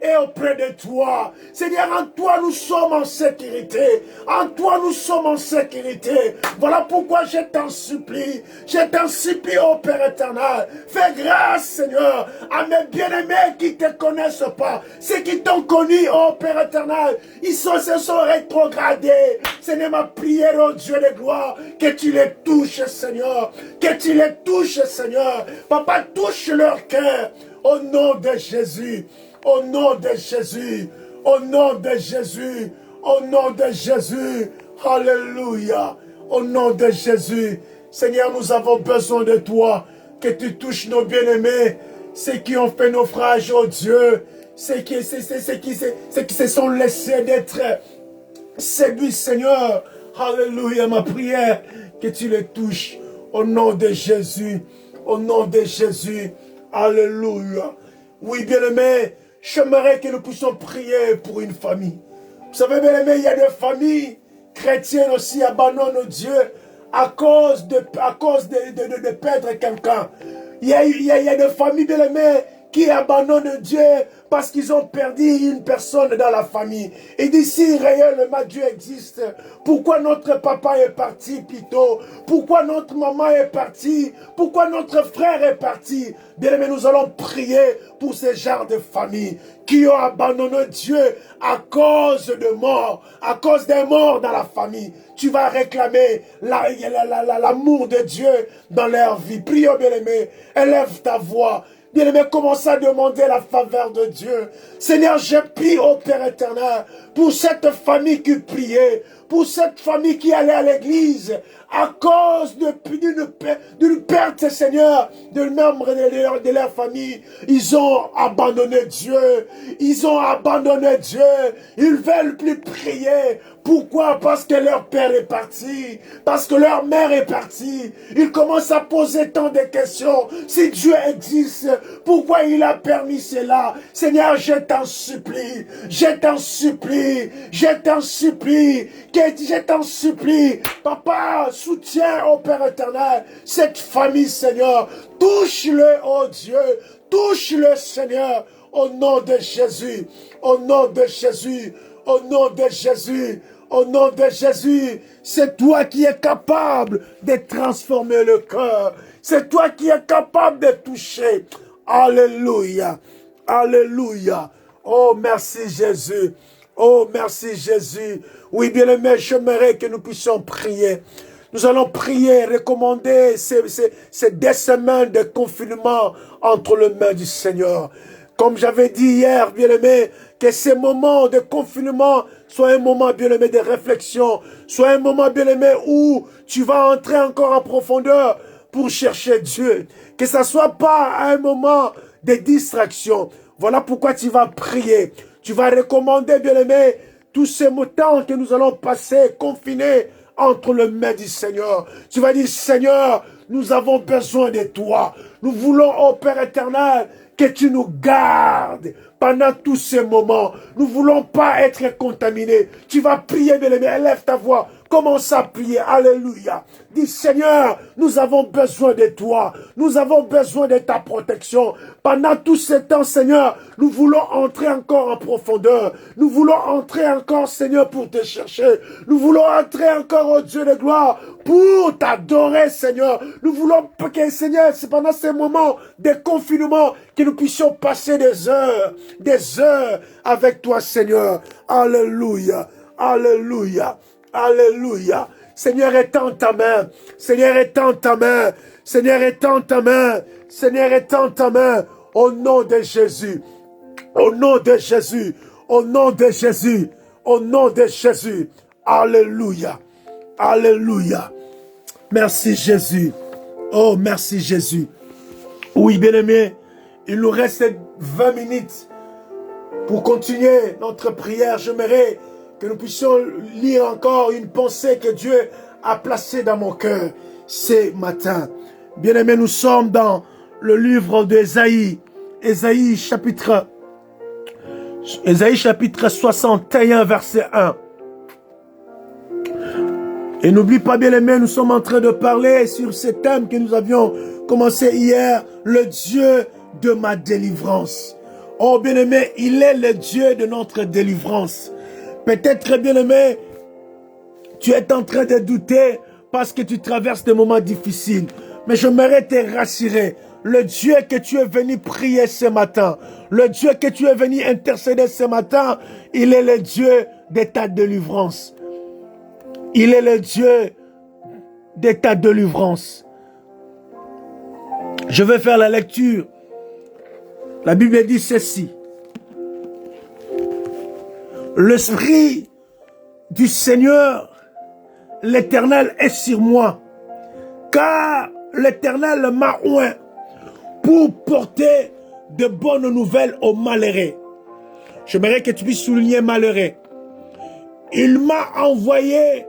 est auprès de toi. Seigneur, en toi, nous sommes en sécurité. En toi, nous sommes en sécurité. Voilà pourquoi je t'en supplie. Je t'en supplie, ô Père éternel. Fais grâce, Seigneur, à mes bien-aimés qui ne te connaissent pas. Ceux qui t'ont connu, ô Père éternel, se sont rétrogradés. Seigneur, ma prière, ô Dieu de gloire, que tu les touches, Seigneur. Que tu les touches, Seigneur. Papa, touche leur cœur. Au nom de Jésus. Au nom de Jésus. Au nom de Jésus. Au nom de Jésus. Alléluia. Au nom de Jésus. Seigneur, nous avons besoin de toi. Que tu touches nos bien-aimés. Ceux qui ont fait naufrage, oh Dieu. Ceux qui se sont laissés d'être séduits, Seigneur. Alléluia, ma prière, que tu les touches au nom de Jésus, au nom de Jésus, alléluia. Oui, bien-aimé, j'aimerais que nous puissions prier pour une famille. Vous savez, bien-aimé, il y a des familles chrétiennes aussi abandonnent Dieu à cause de perdre quelqu'un. Il y a des familles, bien-aimé, qui abandonnent Dieu parce qu'ils ont perdu une personne dans la famille. Et d'ici, réellement, Dieu existe. Pourquoi notre papa est parti plutôt? Pourquoi notre maman est partie? Pourquoi notre frère est parti? Bien aimé, nous allons prier pour ces genres de familles qui ont abandonné Dieu à cause de mort, à cause des morts dans la famille. Tu vas réclamer l'amour de Dieu dans leur vie. Prions, bien aimé, élève ta voix. Bien-aimé, commence à demander la faveur de Dieu. Seigneur, je prie au Père éternel pour cette famille qui priait, pour cette famille qui allait à l'église, à cause d'une perte, Seigneur, de membres de leur famille. Ils ont abandonné Dieu. Ils ont abandonné Dieu. Ils ne veulent plus prier. Pourquoi? Parce que leur père est parti. Parce que leur mère est partie. Ils commencent à poser tant de questions. Si Dieu existe, pourquoi il a permis cela? Seigneur, je t'en supplie. Je t'en supplie. Je t'en supplie. Je t'en supplie. Papa, soutiens au Père éternel cette famille, Seigneur. Touche-le, oh Dieu. Touche-le, Seigneur. Au nom de Jésus. Au nom de Jésus. Au nom de Jésus. Au nom de Jésus, c'est toi qui es capable de transformer le cœur. C'est toi qui es capable de toucher. Alléluia. Alléluia. Oh, merci Jésus. Oh, merci Jésus. Oui, bien-aimé, j'aimerais que nous puissions prier. Nous allons prier, recommander ces 2 semaines de confinement entre les mains du Seigneur. Comme j'avais dit hier, bien-aimé, que ces moments de confinement soient un moment, bien-aimé, de réflexion, soit un moment, bien-aimé, où tu vas entrer encore en profondeur pour chercher Dieu. Que ça ne soit pas un moment de distraction. Voilà pourquoi tu vas prier. Tu vas recommander, bien-aimé, tous ces temps que nous allons passer confinés entre les mains du Seigneur. Tu vas dire, Seigneur, nous avons besoin de toi. Nous voulons, ô Père éternel, que tu nous gardes pendant tous ces moments. Nous ne voulons pas être contaminés. Tu vas prier, bien-aimé. Élève ta voix. Commence à prier. Alléluia. Dis, Seigneur, nous avons besoin de toi. Nous avons besoin de ta protection. Pendant tout ce temps, Seigneur, nous voulons entrer encore en profondeur. Nous voulons entrer encore, Seigneur, pour te chercher. Nous voulons entrer encore, au Dieu de gloire, pour t'adorer, Seigneur. Nous voulons que, Seigneur, c'est pendant ces moments de confinement que nous puissions passer des heures avec toi, Seigneur. Alléluia. Alléluia. Alléluia. Seigneur, étends ta main. Seigneur, étends ta main. Seigneur, étends ta main. Seigneur, étends ta main. Au nom de Jésus. Au nom de Jésus. Au nom de Jésus. Au nom de Jésus. Alléluia. Alléluia. Merci Jésus. Oh, merci Jésus. Oui, bien-aimé, il nous reste 20 minutes pour continuer notre prière. J'aimerais que nous puissions lire encore une pensée que Dieu a placée dans mon cœur ce matin. Bien-aimé, nous sommes dans le livre d'Ésaïe. Ésaïe chapitre 61, verset 1. Et n'oublie pas, bien-aimé, nous sommes en train de parler sur ce thème que nous avions commencé hier, le Dieu de ma délivrance. Oh, bien-aimé, il est le Dieu de notre délivrance. Peut-être, bien-aimé, tu es en train de douter parce que tu traverses des moments difficiles. Mais j'aimerais te rassurer. Le Dieu que tu es venu prier ce matin, le Dieu que tu es venu intercéder ce matin, il est le Dieu de ta délivrance. Il est le Dieu de ta délivrance. Je vais faire la lecture. La Bible dit ceci. L'Esprit du Seigneur, l'Éternel est sur moi, car l'Éternel m'a oint pour porter de bonnes nouvelles aux malheureux. J'aimerais que tu puisses souligner malheureux. Il m'a envoyé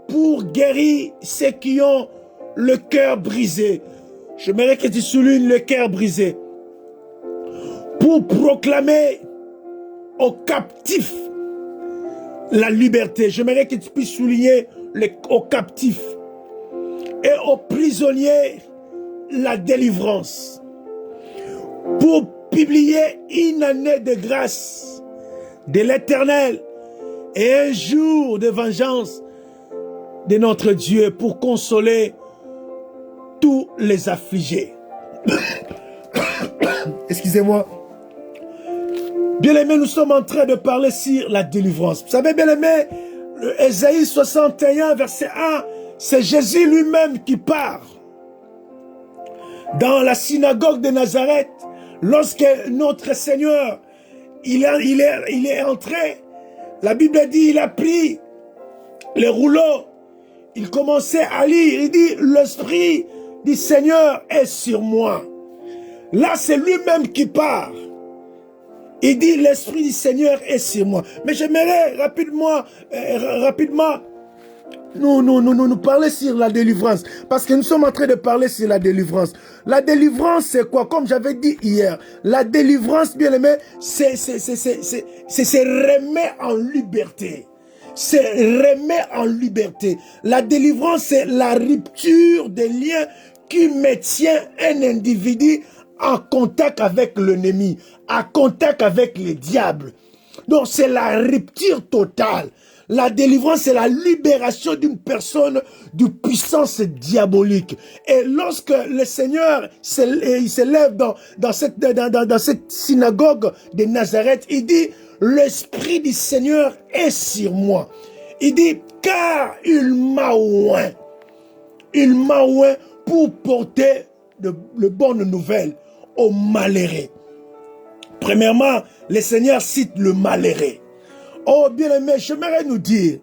pour guérir ceux qui ont le cœur brisé. J'aimerais que tu soulignes le cœur brisé. Pour proclamer aux captifs la liberté. J'aimerais que tu puisses souligner aux captifs et aux prisonniers la délivrance. Pour publier une année de grâce de l'Éternel et un jour de vengeance de notre Dieu pour consoler tous les affligés. Excusez-moi. Bien-aimés, nous sommes en train de parler sur la délivrance. Vous savez, bien-aimés, Ésaïe 61, verset 1, c'est Jésus lui-même qui parle. Dans la synagogue de Nazareth, lorsque notre Seigneur, il est entré, la Bible dit, il a pris les rouleaux, il commençait à lire, il dit, l'Esprit du Seigneur est sur moi. Là, c'est lui-même qui parle. Il dit, l'Esprit du Seigneur est sur moi. Mais j'aimerais rapidement nous parler sur la délivrance. Parce que nous sommes en train de parler sur la délivrance. La délivrance, c'est quoi? Comme j'avais dit hier, la délivrance, bien aimé, c'est remettre en liberté. C'est remettre en liberté. La délivrance, c'est la rupture des liens qui maintient un individu en contact avec l'ennemi, en contact avec les diables. Donc c'est la rupture totale. La délivrance, c'est la libération d'une personne de puissance diabolique. Et lorsque le Seigneur s'élève dans cette synagogue de Nazareth, il dit, l'Esprit du Seigneur est sur moi. Il dit, car il m'a oint. Il m'a oint pour porter de bonnes nouvelles aux malheureux. Premièrement, le Seigneur cite le malheureux. Oh, bien-aimé, j'aimerais nous dire,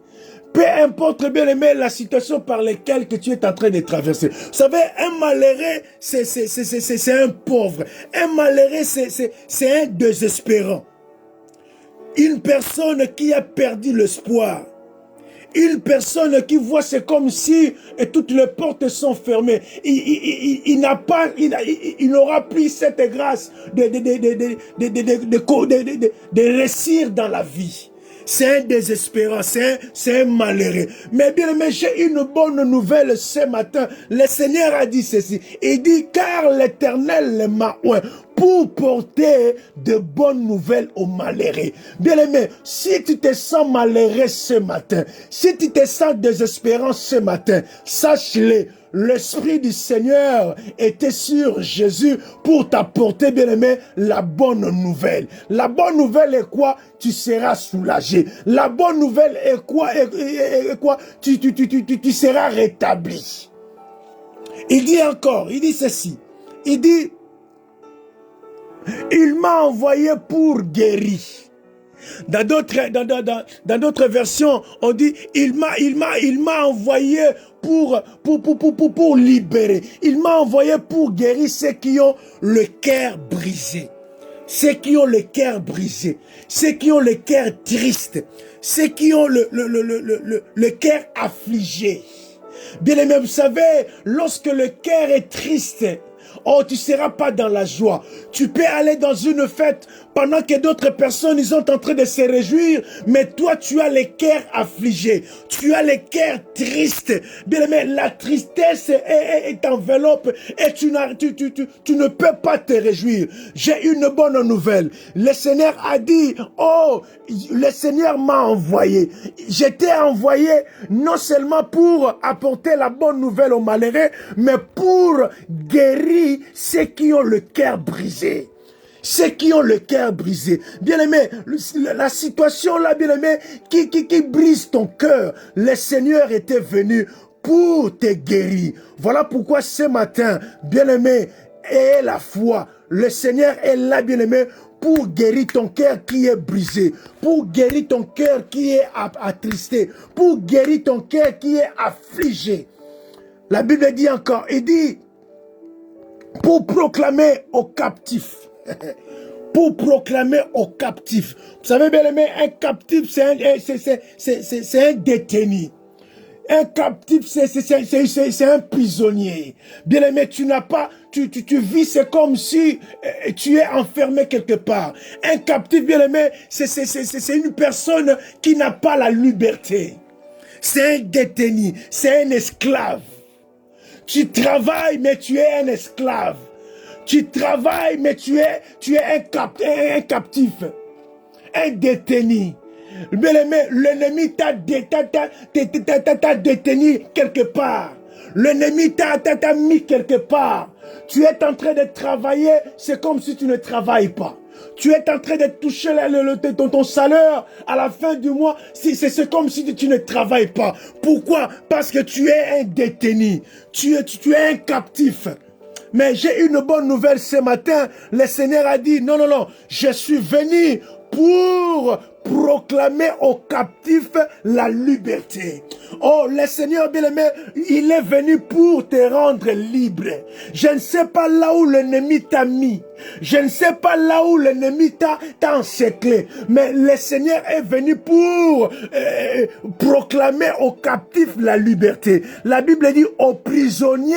peu importe, bien-aimé, la situation par laquelle que tu es en train de traverser. Vous savez, un malheureux, c'est un pauvre. Un malheureux, c'est un désespérant. Une personne qui a perdu l'espoir. Une personne qui voit, c'est comme si et toutes les portes sont fermées. Il n'aura plus cette grâce de réussir dans la vie. C'est un désespérant, c'est un malheureux. Mais bien aimé, j'ai une bonne nouvelle ce matin. Le Seigneur a dit ceci. Il dit, car l'Éternel m'a oint pour porter de bonnes nouvelles aux malheureux. Bien aimé, si tu te sens malheureux ce matin, si tu te sens désespérant ce matin, sache-le. L'Esprit du Seigneur était sur Jésus pour t'apporter, bien-aimé, la bonne nouvelle. La bonne nouvelle est quoi? Tu seras soulagé. La bonne nouvelle est quoi? Tu seras rétabli. Il dit encore, il dit ceci. Il dit, il m'a envoyé pour guérir. Dans d'autres versions, on dit, il m'a envoyé pour libérer. Il m'a envoyé pour guérir ceux qui ont le cœur brisé. Ceux qui ont le cœur brisé. Ceux qui ont le cœur triste. Ceux qui ont le cœur affligé. Bien aimé, vous savez, lorsque le cœur est triste, oh, tu ne seras pas dans la joie. Tu peux aller dans une fête pendant que d'autres personnes ils sont en train de se réjouir, mais toi tu as le cœur affligé, tu as le cœur triste. Bien aimé, la tristesse est enveloppe et tu ne peux pas te réjouir. J'ai une bonne nouvelle. Le Seigneur a dit, oh, le Seigneur m'a envoyé. J'étais envoyé non seulement pour apporter la bonne nouvelle aux malheureux, mais pour guérir ceux qui ont le cœur brisé. Ceux qui ont le cœur brisé. Bien-aimé, la situation là, bien-aimé, qui brise ton cœur, le Seigneur était venu pour te guérir. Voilà pourquoi ce matin, bien-aimé, aie la foi. Le Seigneur est là, bien-aimé, pour guérir ton cœur qui est brisé, pour guérir ton cœur qui est attristé, pour guérir ton cœur qui est affligé. La Bible dit encore, il dit, pour proclamer aux captifs. Pour proclamer aux captifs. Vous savez bien aimé, un captif c'est un détenu. Un captif c'est un prisonnier. Bien aimé, tu n'as pas, tu vis, c'est comme si tu es enfermé quelque part. Un captif, bien aimé, c'est une personne qui n'a pas la liberté. C'est un détenu, c'est un esclave. Tu travailles mais tu es un esclave. Tu travailles, mais tu es un captif, un détenu. Bien-aimé, l'ennemi t'a détenu quelque part. L'ennemi t'a mis quelque part. Tu es en train de travailler, c'est comme si tu ne travailles pas. Tu es en train de toucher ton salaire à la fin du mois, c'est comme si tu ne travailles pas. Pourquoi? Parce que tu es un détenu, tu es un captif. Mais j'ai une bonne nouvelle ce matin. Le Seigneur a dit, non, je suis venu pour proclamer aux captifs la liberté. Oh, le Seigneur bien-aimé, il est venu pour te rendre libre. Je ne sais pas là où l'ennemi t'a mis. Je ne sais pas là où l'ennemi t'a encerclé. Mais le Seigneur est venu pour proclamer aux captifs la liberté. La Bible dit aux prisonniers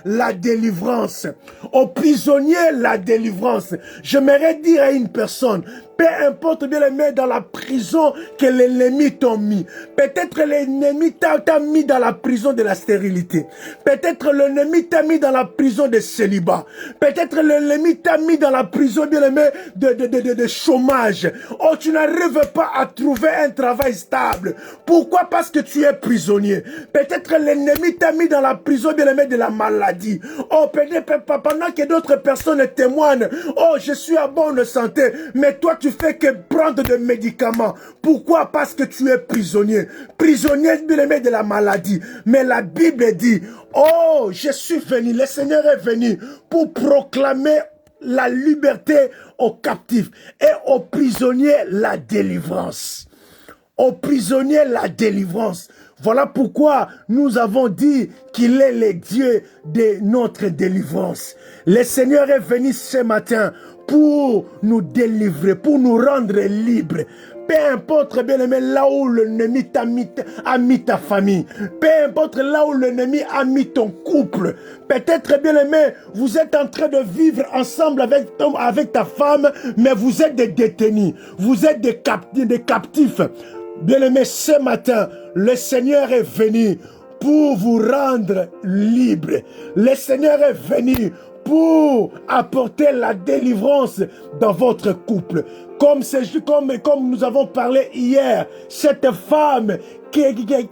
la délivrance. Aux prisonniers la délivrance. J'aimerais dire à une personne, peu importe bien aimé dans la prison que l'ennemi t'a mis. Peut-être l'ennemi t'a mis dans la prison de la stérilité. Peut-être l'ennemi t'a mis dans la prison de célibat. Peut-être l'ennemi t'a mis dans la prison bien aimé de chômage. Oh, tu n'arrives pas à trouver un travail stable. Pourquoi? Parce que tu es prisonnier. Peut-être l'ennemi t'a mis dans la prison bien aimé de la maladie. Oh, peut-être pendant que d'autres personnes témoignent. Oh, je suis à bonne santé. Mais toi, tu fais que prendre des médicaments. Pourquoi? Parce que tu es prisonnier. Prisonnier bien aimé de la maladie. Mais la Bible dit, oh, je suis venu, le Seigneur est venu pour proclamer la liberté aux captifs et aux prisonniers la délivrance. Aux prisonniers la délivrance. Voilà pourquoi nous avons dit qu'il est le Dieu de notre délivrance. Le Seigneur est venu ce matin pour nous délivrer, pour nous rendre libres. Peu importe, bien-aimé, là où l'ennemi a mis ta famille. Peu importe là où l'ennemi a mis ton couple. Peut-être, bien-aimé, vous êtes en train de vivre ensemble avec ta femme, mais vous êtes des détenus. Vous êtes des captifs. Bien-aimé, ce matin, le Seigneur est venu pour vous rendre libre. Le Seigneur est venu pour apporter la délivrance dans votre couple. Comme nous avons parlé hier, cette femme qui était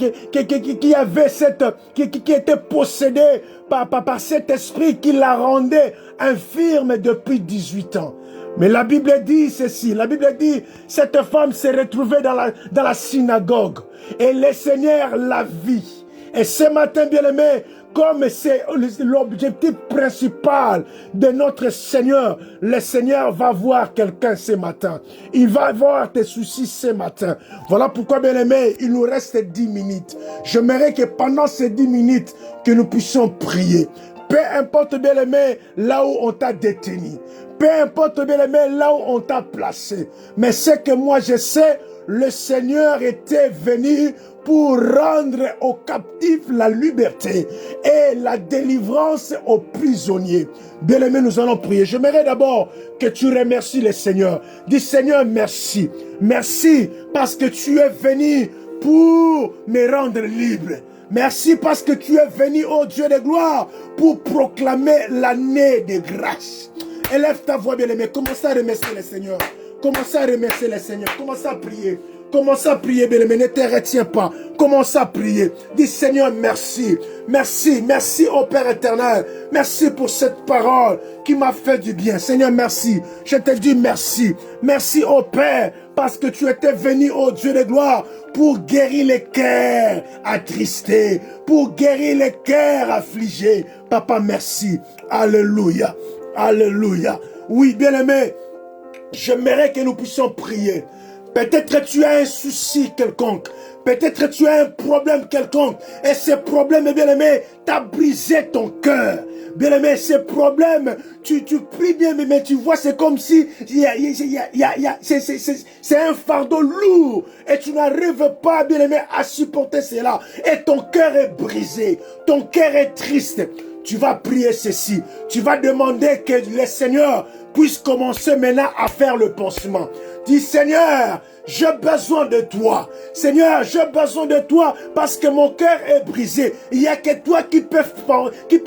possédée par cet esprit qui la rendait infirme depuis 18 ans. Mais la Bible dit ceci, la Bible dit, cette femme s'est retrouvée dans la synagogue et le Seigneur la vit. Et ce matin, bien-aimé, comme c'est l'objectif principal de notre Seigneur, le Seigneur va voir quelqu'un ce matin. Il va voir tes soucis ce matin. Voilà pourquoi, bien-aimé, il nous reste 10 minutes. J'aimerais que pendant ces 10 minutes, que nous puissions prier. Peu importe, bien-aimé, là où on t'a détenu. Peu importe, bien-aimé, là où on t'a placé. Mais ce que moi je sais, le Seigneur était venu pour rendre aux captifs la liberté et la délivrance aux prisonniers. Bien-aimé, nous allons prier. J'aimerais d'abord que tu remercies le Seigneur. Dis, Seigneur, merci. Merci parce que tu es venu pour me rendre libre. Merci parce que tu es venu, ô Dieu de gloire, pour proclamer l'année de grâce. Élève ta voix, bien-aimé. Commence à remercier le Seigneur. Commence à remercier le Seigneur. Commence à prier. Commence à prier, bien-aimé, ne te retiens pas. Commence à prier. Dis, Seigneur, merci. Merci, merci au Père éternel. Merci pour cette parole qui m'a fait du bien. Seigneur, merci. Je te dis merci. Merci au Père, parce que tu étais venu, ô Dieu de gloire, pour guérir les cœurs attristés, pour guérir les cœurs affligés. Papa, merci. Alléluia. Alléluia. Oui, bien-aimé, j'aimerais que nous puissions prier. Peut-être tu as un souci quelconque. Peut-être tu as un problème quelconque. Et ce problème, bien-aimé, t'a brisé ton cœur. Bien-aimé, ce problème, tu pries bien, mais tu vois, c'est comme si c'est un fardeau lourd. Et tu n'arrives pas, bien-aimé, à supporter cela. Et ton cœur est brisé. Ton cœur est triste. Tu vas prier ceci. Tu vas demander que le Seigneur puisse commencer maintenant à faire le pansement. Dis, Seigneur, j'ai besoin de toi. Seigneur, j'ai besoin de toi parce que mon cœur est brisé. Il n'y a que toi qui peux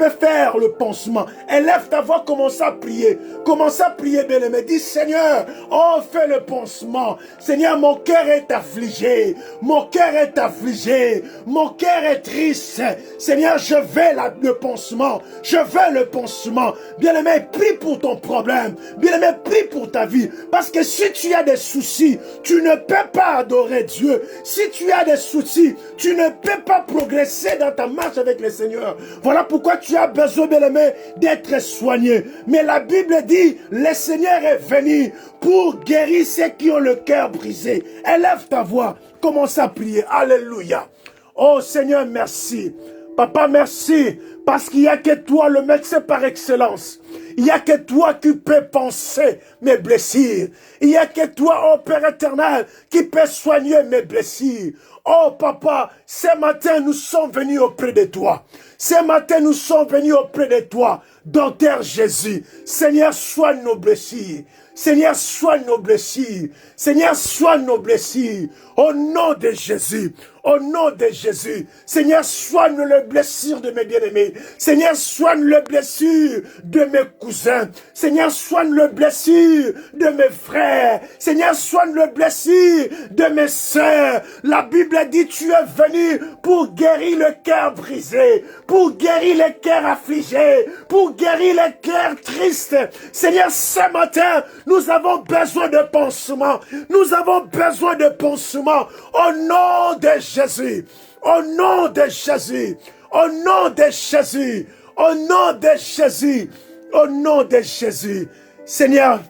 faire le pansement. Élève ta voix, commence à prier. Commence à prier, bien-aimé. Dis, Seigneur, oh, fais le pansement. Seigneur, mon cœur est affligé. Mon cœur est affligé. Mon cœur est triste. Seigneur, je veux le pansement. Je veux le pansement. Bien-aimé, prie pour ton problème. Bien-aimé, prie pour ta vie. Parce que si tu as des soucis, tu ne peux pas adorer Dieu. Si tu as des soucis, tu ne peux pas progresser dans ta marche avec le Seigneur. Voilà pourquoi tu as besoin, bien-aimé, d'être soigné. Mais la Bible dit, le Seigneur est venu pour guérir ceux qui ont le cœur brisé. Élève ta voix, commence à prier. Alléluia. Oh Seigneur, merci. Papa, merci. Parce qu'il n'y a que toi, le médecin par excellence. Il n'y a que toi qui peux penser mes blessures. Il n'y a que toi, oh Père éternel, qui peut soigner mes blessures. Oh Papa, ce matin, nous sommes venus auprès de toi. Ce matin, nous sommes venus auprès de toi. Docteur Jésus, Seigneur, soigne nos blessures. Seigneur, soigne nos blessures. Seigneur, soigne nos blessures. Au nom de Jésus. Au nom de Jésus. Seigneur, soigne les blessures de mes bien-aimés. Seigneur, soigne les blessures de mes cousins. Seigneur, soigne les blessures de mes frères. Seigneur, soigne les blessures de mes sœurs. La Bible dit, tu es venu pour guérir le cœur brisé, pour guérir les cœurs affligés, pour guérir les cœurs tristes. Seigneur, ce matin, nous avons besoin de pansement. Nous avons besoin de pansement. Au nom de Jésus. Au nom de Jésus. Au nom de Jésus. Au nom de Jésus. Au nom de Jésus. Seigneur,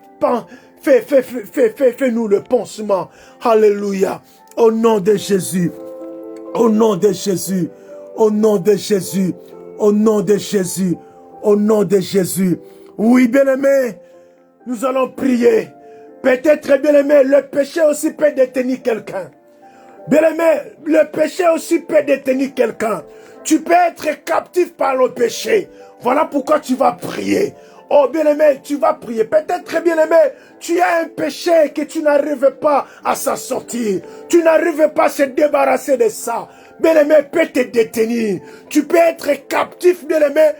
fais-nous le pansement. Alléluia. Au nom de Jésus. Au nom de Jésus. Au nom de Jésus. Au nom de Jésus. Au nom de Jésus. Oui, bien-aimé, nous allons prier. Peut-être, bien-aimé, le péché aussi peut détenir quelqu'un. Bien-aimé, le péché aussi peut détenir quelqu'un. Tu peux être captif par le péché. Voilà pourquoi tu vas prier. Oh bien-aimé, tu vas prier. Peut-être, bien-aimé, tu as un péché que tu n'arrives pas à s'en sortir. Tu n'arrives pas à se débarrasser de ça. Bien-aimé, peut te détenir. Tu peux être captif, bien-aimé,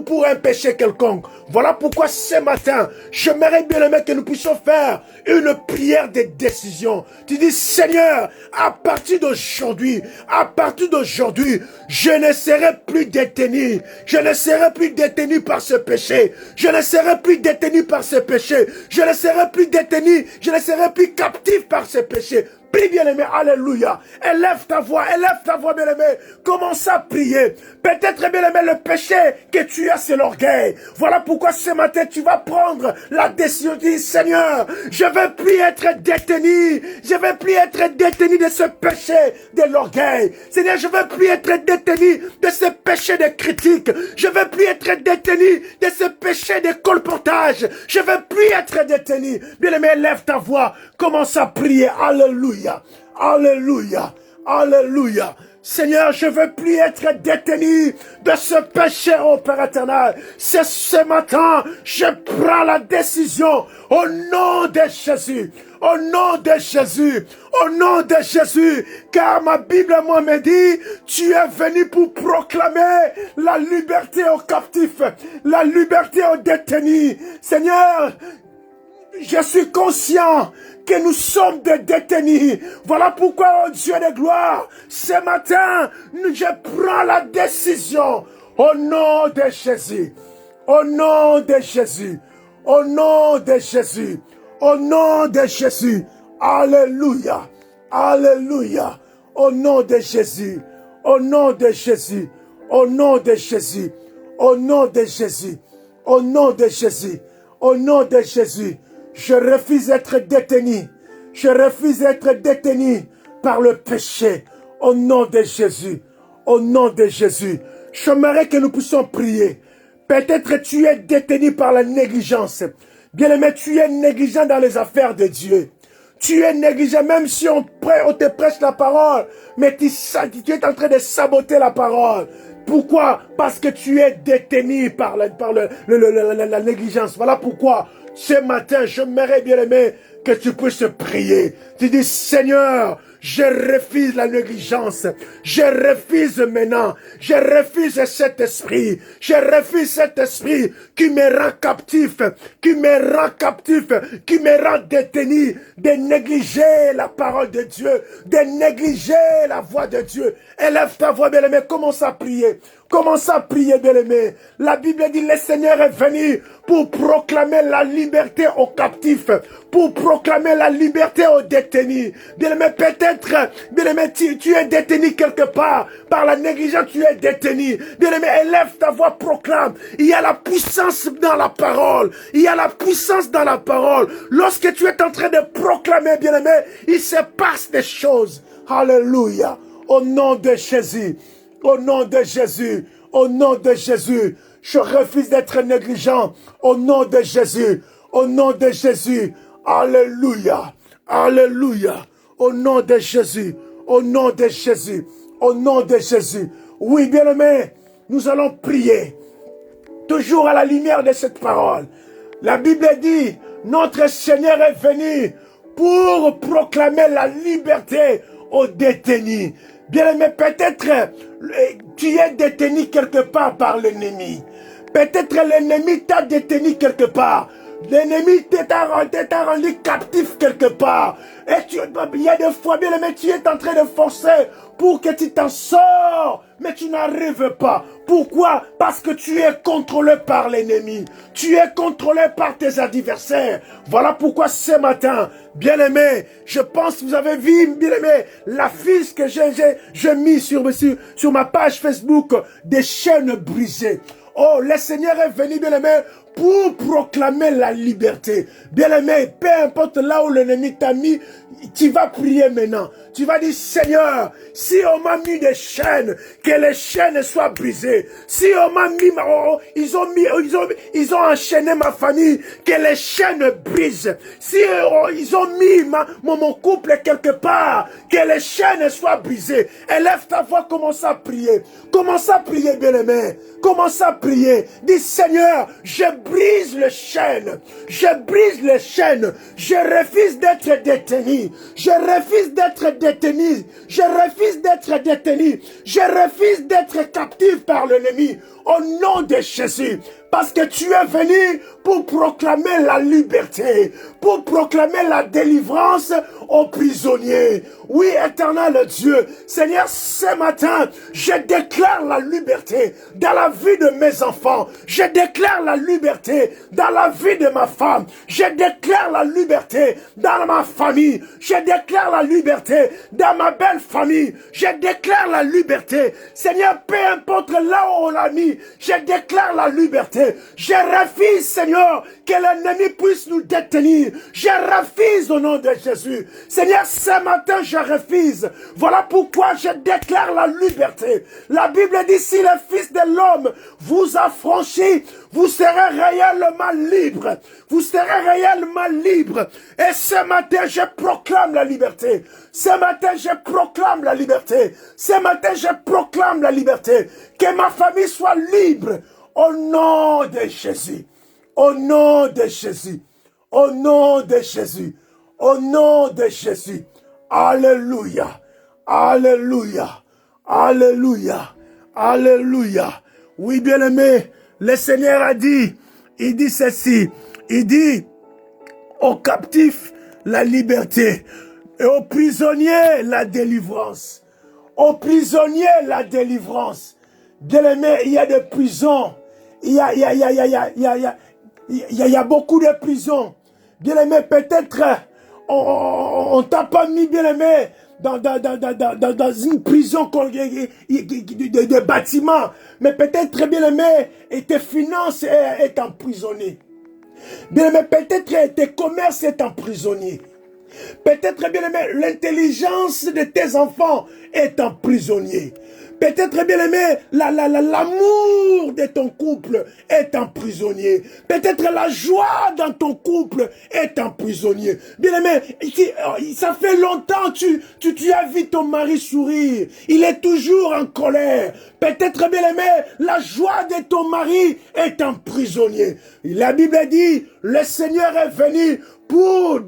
pour un péché quelconque. Voilà pourquoi ce matin, j'aimerais, bien-aimé, que nous puissions faire une prière de décision. Tu dis, Seigneur, à partir d'aujourd'hui, je ne serai plus détenu. Je ne serai plus détenu par ce péché. Je ne serai plus détenu par ce péché. Je ne serai plus détenu. Je ne serai plus captif par ce péché. Prie bien-aimé, alléluia. Élève ta voix, bien-aimé. Commence à prier. Peut-être, bien-aimé, le péché que tu as, c'est l'orgueil. Voilà pourquoi ce matin, tu vas prendre la décision de dire, Seigneur, je ne veux plus être détenu. Je ne veux plus être détenu de ce péché de l'orgueil. Seigneur, je ne veux plus être détenu de ce péché de critique. Je ne veux plus être détenu de ce péché de colportage. Je ne veux plus être détenu. Bien-aimé, élève ta voix. Commence à prier. Alléluia. Alléluia. Alléluia. Seigneur, je ne veux plus être détenu de ce péché, ô Père éternel. C'est ce matin, je prends la décision au nom de Jésus. Au nom de Jésus. Au nom de Jésus. Car ma Bible, moi, me dit, tu es venu pour proclamer la liberté aux captifs, la liberté aux détenus. Seigneur, je suis conscient que nous sommes des détenus. Voilà pourquoi, oh Dieu de gloire, ce matin, je prends la décision au nom de Jésus. Au nom de Jésus. Au nom de Jésus. Au nom de Jésus. Alléluia. Alléluia. Au nom de Jésus. Au nom de Jésus. Au nom de Jésus. Au nom de Jésus. Au nom de Jésus. Au nom de Jésus. Je refuse d'être détenu. Je refuse d'être détenu par le péché. Au nom de Jésus. Au nom de Jésus. J'aimerais que nous puissions prier. Peut-être tu es détenu par la négligence. Bien-aimé, tu es négligent dans les affaires de Dieu. Tu es négligent, même si on te prêche la parole, mais tu es en train de saboter la parole. Pourquoi? Parce que tu es détenu par la négligence. Voilà pourquoi, ce matin, j'aimerais bien aimer que tu puisses prier. Tu dis, Seigneur, je refuse la négligence. Je refuse maintenant. Je refuse cet esprit. Je refuse cet esprit qui me rend captif, qui me rend détenu, de négliger la parole de Dieu, de négliger la voix de Dieu. Élève ta voix, bien-aimé, commence à prier. Commence à prier, bien-aimé. La Bible dit, le Seigneur est venu pour proclamer la liberté aux captifs, pour proclamer la liberté aux détenus. Bien-aimé, peut-être, bien-aimé, tu es détenu quelque part. Par la négligence, tu es détenu. Bien-aimé, élève ta voix, proclame. Il y a la puissance dans la parole. Il y a la puissance dans la parole. Lorsque tu es en train de proclamer, bien-aimé, il se passe des choses. Alléluia. Au nom de Jésus. Au nom de Jésus, au nom de Jésus, je refuse d'être négligent. Au nom de Jésus, au nom de Jésus, alléluia, alléluia. Au nom de Jésus, au nom de Jésus, au nom de Jésus. Oui, bien-aimés, nous allons prier, toujours à la lumière de cette parole. La Bible dit, notre Seigneur est venu pour proclamer la liberté aux détenus. Bien-aimé, peut-être tu es détenu quelque part par l'ennemi. Peut-être l'ennemi t'a détenu quelque part. L'ennemi t'a rendu captif quelque part. Et il y a des fois, bien-aimé, tu es en train de forcer pour que tu t'en sors, mais tu n'arrives pas. Pourquoi? Parce que tu es contrôlé par l'ennemi. Tu es contrôlé par tes adversaires. Voilà pourquoi ce matin, bien-aimé, je pense que vous avez vu, bien-aimé, l'affiche que j'ai mis sur ma page Facebook des chaînes brisées. Oh, le Seigneur est venu, bien-aimé, pour proclamer la liberté. Bien-aimé, peu importe là où l'ennemi t'a mis, tu vas prier maintenant. Tu vas dire, Seigneur, si on m'a mis des chaînes, que les chaînes soient brisées. Si on m'a mis, ils ont enchaîné ma famille, que les chaînes brisent. Si ils ont mis mon couple quelque part, que les chaînes soient brisées. Élève ta voix, commence à prier. Commence à prier, bien-aimé. Commence à prier. Dis, Seigneur, je brise les chaînes. Je brise les chaînes. Je refuse d'être détenu. Je refuse d'être détenu. Je refuse d'être détenu. Je refuse d'être captif par l'ennemi. Au nom de Jésus. Parce que tu es venu pour proclamer la liberté, pour proclamer la délivrance aux prisonniers. Oui, éternel Dieu, Seigneur, ce matin, je déclare la liberté dans la vie de mes enfants. Je déclare la liberté dans la vie de ma femme. Je déclare la liberté dans ma famille. Je déclare la liberté dans ma belle famille. Je déclare la liberté. Seigneur, peu importe là où on l'a mis, je déclare la liberté. Je refuse, Seigneur, que l'ennemi puisse nous détenir. Je refuse au nom de Jésus. Seigneur, ce matin, je refuse. Voilà pourquoi je déclare la liberté. La Bible dit, si le Fils de l'homme vous a franchi, vous serez réellement libre. Vous serez réellement libre. Et ce matin, je proclame la liberté. Ce matin, je proclame la liberté. Ce matin, je proclame la liberté. Que ma famille soit libre. Au nom de Jésus, au nom de Jésus, au nom de Jésus, au nom de Jésus. Alléluia, alléluia, alléluia, alléluia. Oui, bien-aimé, le Seigneur a dit, il dit ceci, il dit aux captifs la liberté et aux prisonniers la délivrance. Aux prisonniers la délivrance. Bien-aimé, il y a des prisons. Il y a beaucoup de prisons. Bien-aimé, peut-être on t'a pas mis, bien-aimé, dans une prison de bâtiment. Mais peut-être, bien-aimé, et tes finances est emprisonnées. Bien-aimé, peut-être tes commerces est emprisonné. Peut-être, bien-aimé, l'intelligence de tes enfants est emprisonnée. Peut-être, bien-aimé, l'amour de ton couple est emprisonné. Peut-être la joie dans ton couple est emprisonné. Bien-aimé, ça fait longtemps que tu as vu ton mari sourire. Il est toujours en colère. Peut-être, bien-aimé, la joie de ton mari est emprisonnée. La Bible dit, le Seigneur est venu pour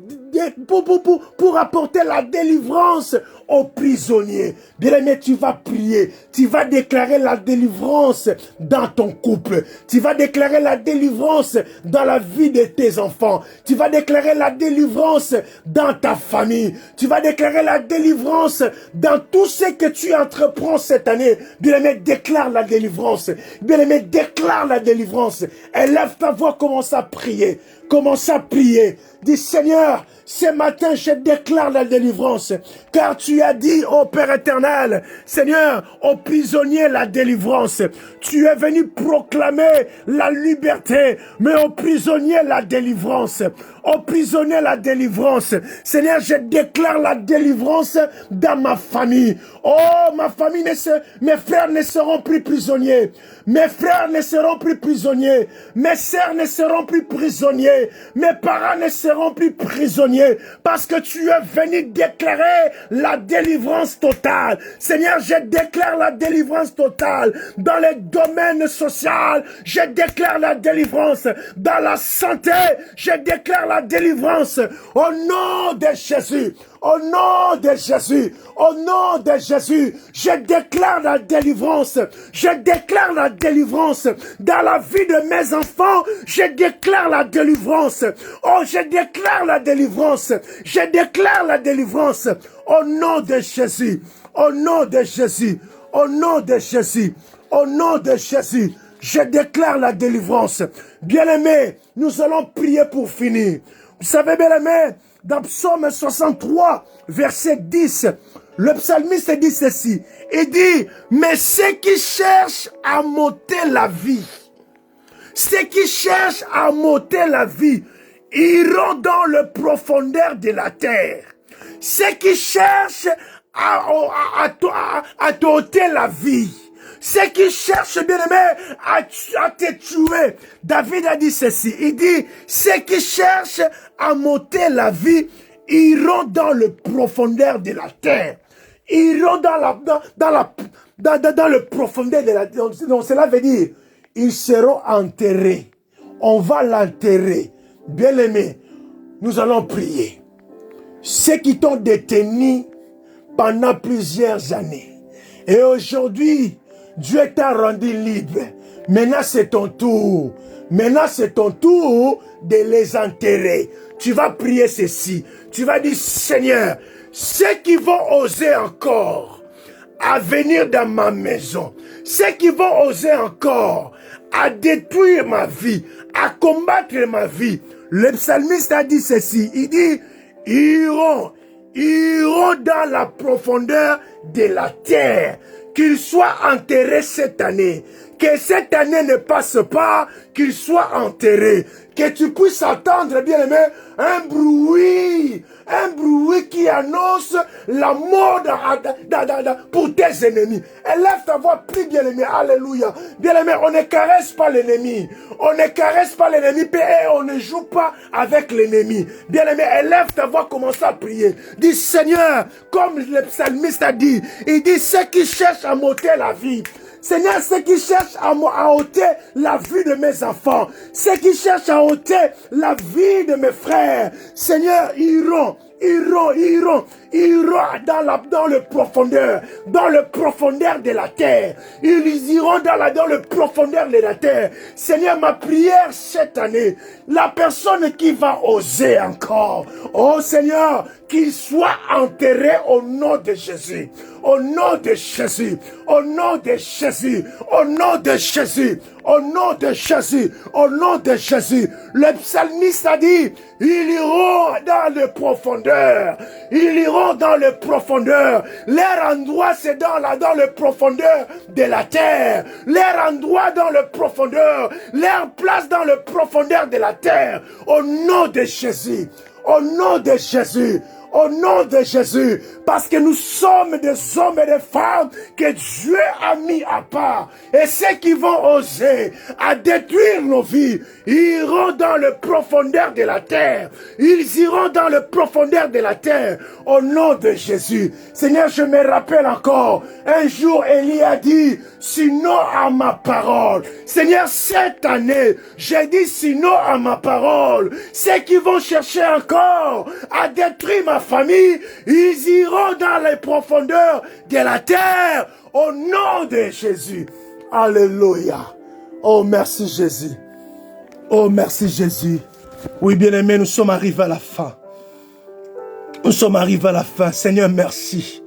apporter la délivrance aux prisonniers. Bien-aimé, tu vas prier, tu vas déclarer la délivrance dans ton couple, tu vas déclarer la délivrance dans la vie de tes enfants, tu vas déclarer la délivrance dans ta famille, tu vas déclarer la délivrance dans tout ce que tu entreprends cette année. Bien-aimé, déclare la délivrance. Bien-aimé, déclare la délivrance. Élève ta voix, commence à prier. Commence à prier. Dis, Seigneur, ce matin, je déclare la délivrance. Car tu as dit, ô Père éternel, Seigneur, aux prisonniers la délivrance. Tu es venu proclamer la liberté, mais aux prisonniers la délivrance. Aux prisonniers la délivrance. Seigneur, je déclare la délivrance dans ma famille. Oh, ma famille, mes frères ne seront plus prisonniers. Mes frères ne seront plus prisonniers. Mes sœurs ne seront plus prisonniers. Mes parents ne seront plus prisonniers. Parce que tu es venu déclarer la délivrance totale. Seigneur, je déclare la délivrance totale dans les domaines sociaux. Je déclare la délivrance dans la santé. Je déclare la délivrance au nom de Jésus. Au nom de Jésus, au nom de Jésus, je déclare la délivrance. Je déclare la délivrance dans la vie de mes enfants. Je déclare la délivrance. Oh, je déclare la délivrance. Je déclare la délivrance au nom de Jésus. Au nom de Jésus. Au nom de Jésus. Au nom de Jésus. Je déclare la délivrance. Bien-aimés, nous allons prier pour finir. Vous savez, bien-aimés, dans Psaume 63, verset 10, le psalmiste dit ceci. Il dit, mais ceux qui cherchent à m'ôter la vie, Ceux qui cherchent à m'ôter la vie iront dans le profondeur de la terre. Ceux qui cherchent à t'ôter la vie, ceux qui cherchent, bien-aimé, à te tuer. David a dit ceci, il dit, ceux qui cherchent à m'ôter la vie iront dans le profondeur de la terre. Iront dans le profondeur de la terre. Donc cela veut dire, ils seront enterrés. On va l'enterrer. Bien-aimé, nous allons prier. Ceux qui t'ont détenu pendant plusieurs années. Et aujourd'hui, Dieu t'a rendu libre. Maintenant, c'est ton tour. Maintenant, c'est ton tour de les enterrer. Tu vas prier ceci. Tu vas dire, Seigneur, ceux qui vont oser encore à venir dans ma maison, ceux qui vont oser encore à détruire ma vie, à combattre ma vie. Le psalmiste a dit ceci, il dit, iront dans la profondeur de la terre, qu'ils soient enterrés cette année, que cette année ne passe pas, qu'ils soient enterrés, que tu puisses entendre, bien-aimé, un bruit qui annonce la mort pour tes ennemis. Élève ta voix, prie, bien-aimé, alléluia. Bien-aimé, on ne caresse pas l'ennemi, on ne caresse pas l'ennemi, et on ne joue pas avec l'ennemi. Bien-aimé, élève ta voix, commence à prier. Dis, Seigneur, comme le psalmiste a dit, il dit, ceux qui cherchent à m'ôter la vie, Seigneur, ceux qui cherchent à ôter la vie de mes enfants, ceux qui cherchent à ôter la vie de mes frères, Seigneur, iront dans le profondeur de la terre. Ils iront dans le profondeur de la terre. Seigneur, ma prière cette année, la personne qui va oser encore, oh Seigneur, qu'il soit enterré au nom de Jésus. Au nom de Jésus, au nom de Jésus, au nom de Jésus, au nom de Jésus, au nom de Jésus. Le psalmiste a dit, ils iront dans le profondeur. Ils iront dans le profondeur. Leur endroit, c'est dans le profondeur de la terre. Leur endroit dans le profondeur. Leur place dans le profondeur de la terre. Au nom de Jésus. Au nom de Jésus. Au nom de Jésus, parce que nous sommes des hommes et des femmes que Dieu a mis à part. Et ceux qui vont oser à détruire nos vies, iront dans le profondeur de la terre. Ils iront dans le profondeur de la terre. Au nom de Jésus. Seigneur, je me rappelle encore, un jour Élie a dit, sinon à ma parole. Seigneur, cette année, j'ai dit sinon à ma parole. Ceux qui vont chercher encore à détruire ma famille, ils iront dans les profondeurs de la terre au nom de Jésus. Alléluia. Oh, merci Jésus. Oh, merci Jésus. Oui, bien-aimés, nous sommes arrivés à la fin. Nous sommes arrivés à la fin. Seigneur, merci.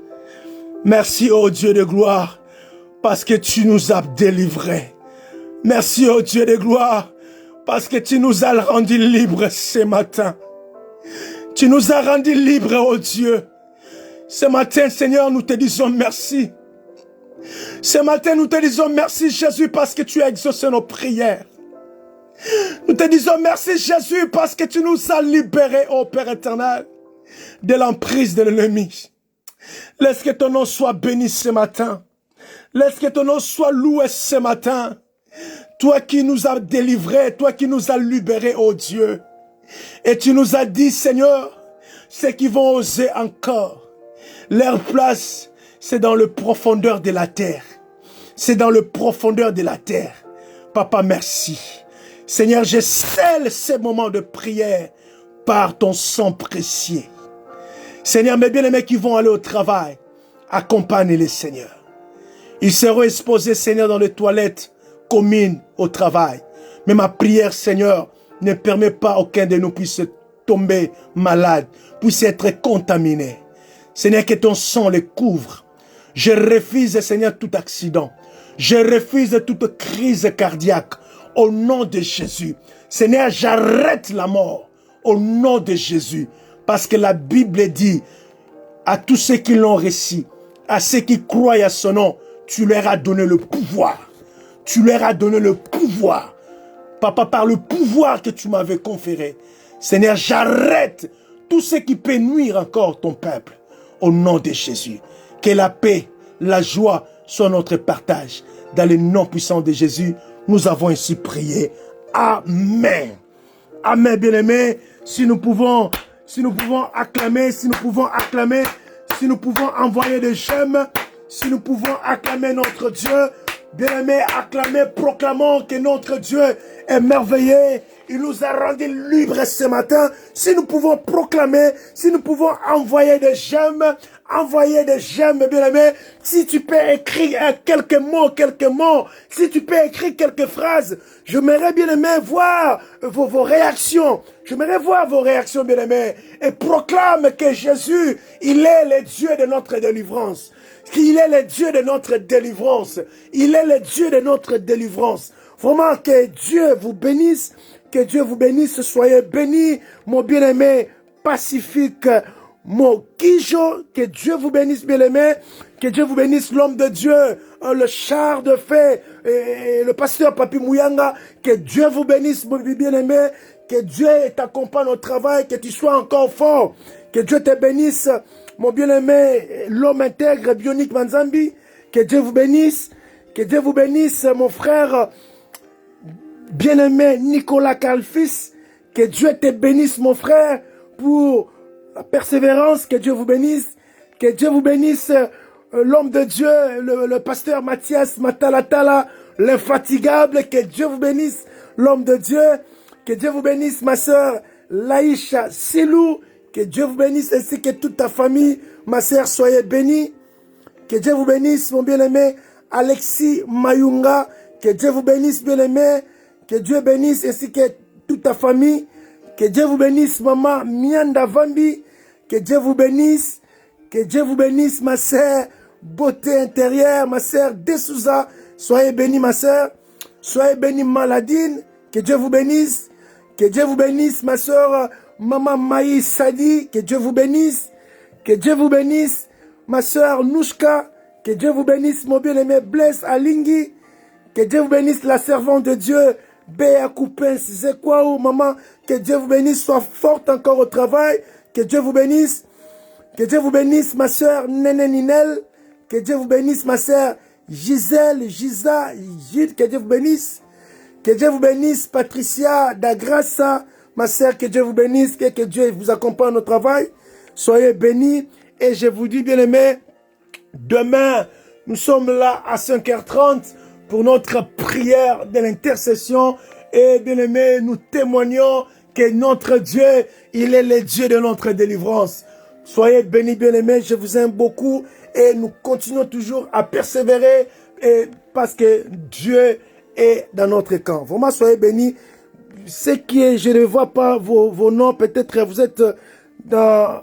Merci, oh Dieu de gloire, parce que tu nous as délivrés. Merci, oh Dieu de gloire, parce que tu nous as rendus libres ce matin. Tu nous as rendus libres, oh Dieu. Ce matin, Seigneur, nous te disons merci. Ce matin, nous te disons merci, Jésus, parce que tu as exaucé nos prières. Nous te disons merci, Jésus, parce que tu nous as libérés, ô Père éternel, de l'emprise de l'ennemi. Laisse que ton nom soit béni ce matin. Laisse que ton nom soit loué ce matin. Toi qui nous as délivrés, toi qui nous as libérés, ô Dieu. Et tu nous as dit, Seigneur, ceux qui vont oser encore, leur place, c'est dans le profondeur de la terre. C'est dans le profondeur de la terre. Papa, merci. Seigneur, je scelle ces moments de prière par ton sang précieux. Seigneur, mes bien-aimés qui vont aller au travail, accompagne-les, Seigneur. Ils seront exposés, Seigneur, dans les toilettes communes au travail. Mais ma prière, Seigneur, ne permet pas aucun de nous puisse tomber malade, puisse être contaminé. Seigneur, que ton sang les couvre. Je refuse, Seigneur, tout accident. Je refuse toute crise cardiaque. Au nom de Jésus. Seigneur, j'arrête la mort. Au nom de Jésus. Parce que la Bible dit à tous ceux qui l'ont reçu, à ceux qui croient à son nom, tu leur as donné le pouvoir. Tu leur as donné le pouvoir. Papa, par le pouvoir que tu m'avais conféré, Seigneur, j'arrête tout ce qui peut nuire encore ton peuple. Au nom de Jésus, que la paix, la joie soient notre partage. Dans le nom puissant de Jésus, nous avons ainsi prié. Amen. Amen, bien-aimés. Si nous pouvons acclamer, si nous pouvons envoyer des j'aime, si nous pouvons acclamer notre Dieu, bien-aimés, acclamer, proclamons que notre Dieu est merveilleux. Il nous a rendus libres ce matin. Si nous pouvons proclamer, si nous pouvons envoyer des j'aime, bien-aimés. Si tu peux écrire quelques mots, si tu peux écrire quelques phrases, j'aimerais, bien-aimés, voir vos réactions. J'aimerais voir vos réactions, bien-aimés. Et proclame que Jésus, il est le Dieu de notre délivrance. Qu'il est le Dieu de notre délivrance. Il est le Dieu de notre délivrance. Vraiment, que Dieu vous bénisse. Que Dieu vous bénisse. Soyez bénis, mon bien-aimé Pacifique, mon Kijo. Que Dieu vous bénisse, bien-aimé. Que Dieu vous bénisse, l'homme de Dieu, le char de feu, et le pasteur Papi Mouyanga. Que Dieu vous bénisse, mon bien-aimé. Que Dieu t'accompagne au travail. Que tu sois encore fort. Que Dieu te bénisse, mon bien-aimé, l'homme intègre, Bionique Manzambi. Que Dieu vous bénisse. Que Dieu vous bénisse, mon frère bien-aimé Nicolas Calfis. Que Dieu te bénisse, mon frère, pour la persévérance. Que Dieu vous bénisse. Que Dieu vous bénisse, l'homme de Dieu, le pasteur Mathias Matalatala, l'infatigable. Que Dieu vous bénisse, l'homme de Dieu. Que Dieu vous bénisse, ma sœur Laïcha Silou. Que Dieu vous bénisse ainsi que toute ta famille. Ma sœur, soyez bénie. Que Dieu vous bénisse, mon bien-aimé Alexis Mayunga. Que Dieu vous bénisse, bien-aimé. Que Dieu bénisse ainsi que toute ta famille. Que Dieu vous bénisse, maman Mianda Vambi. Que Dieu vous bénisse. Que Dieu vous bénisse, ma sœur Beauté Intérieure, ma sœur Desouza. Soyez bénie, ma sœur. Soyez bénie, Maladine. Que Dieu vous bénisse. Que Dieu vous bénisse, ma sœur Maman Maïs Sadi. Que Dieu vous bénisse. Que Dieu vous bénisse, ma sœur Nouchka. Que Dieu vous bénisse, mon bien-aimé Blaise Alingui. Que Dieu vous bénisse, la servante de Dieu Béa Coupin Zekwaou, maman. Que Dieu vous bénisse, sois forte encore au travail. Que Dieu vous bénisse. Que Dieu vous bénisse, ma sœur Néné Ninel. Que Dieu vous bénisse, ma sœur Gisèle, Gisa, Gilles. Que Dieu vous bénisse. Que Dieu vous bénisse, Patricia Dagrassa, ma sœur. Que Dieu vous bénisse. Que Dieu vous accompagne au travail. Soyez bénis. Et je vous dis, bien aimé, demain, nous sommes là à 5h30 pour notre prière de l'intercession. Et bien aimé, nous témoignons que notre Dieu, il est le Dieu de notre délivrance. Soyez bénis, bien aimés, je vous aime beaucoup. Et nous continuons toujours à persévérer parce que Dieu est dans notre camp. Vraiment, soyez bénis. Ce qui est, je ne vois pas vos noms, peut-être vous êtes dans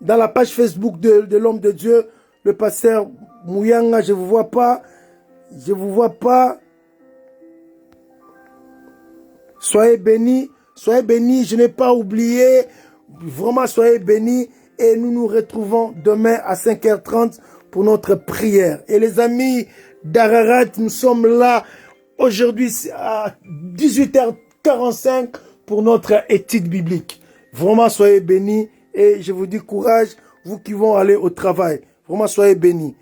la page Facebook de l'homme de Dieu, le pasteur Mouyanga, je ne vous vois pas. Je ne vous vois pas. Soyez bénis. Soyez bénis. Je n'ai pas oublié. Vraiment, soyez bénis. Et nous nous retrouvons demain à 5h30 pour notre prière. Et les amis d'Ararat, nous sommes là aujourd'hui à 18h45 pour notre étude biblique. Vraiment, soyez bénis. Et je vous dis courage, vous qui vont aller au travail. Vraiment, soyez bénis.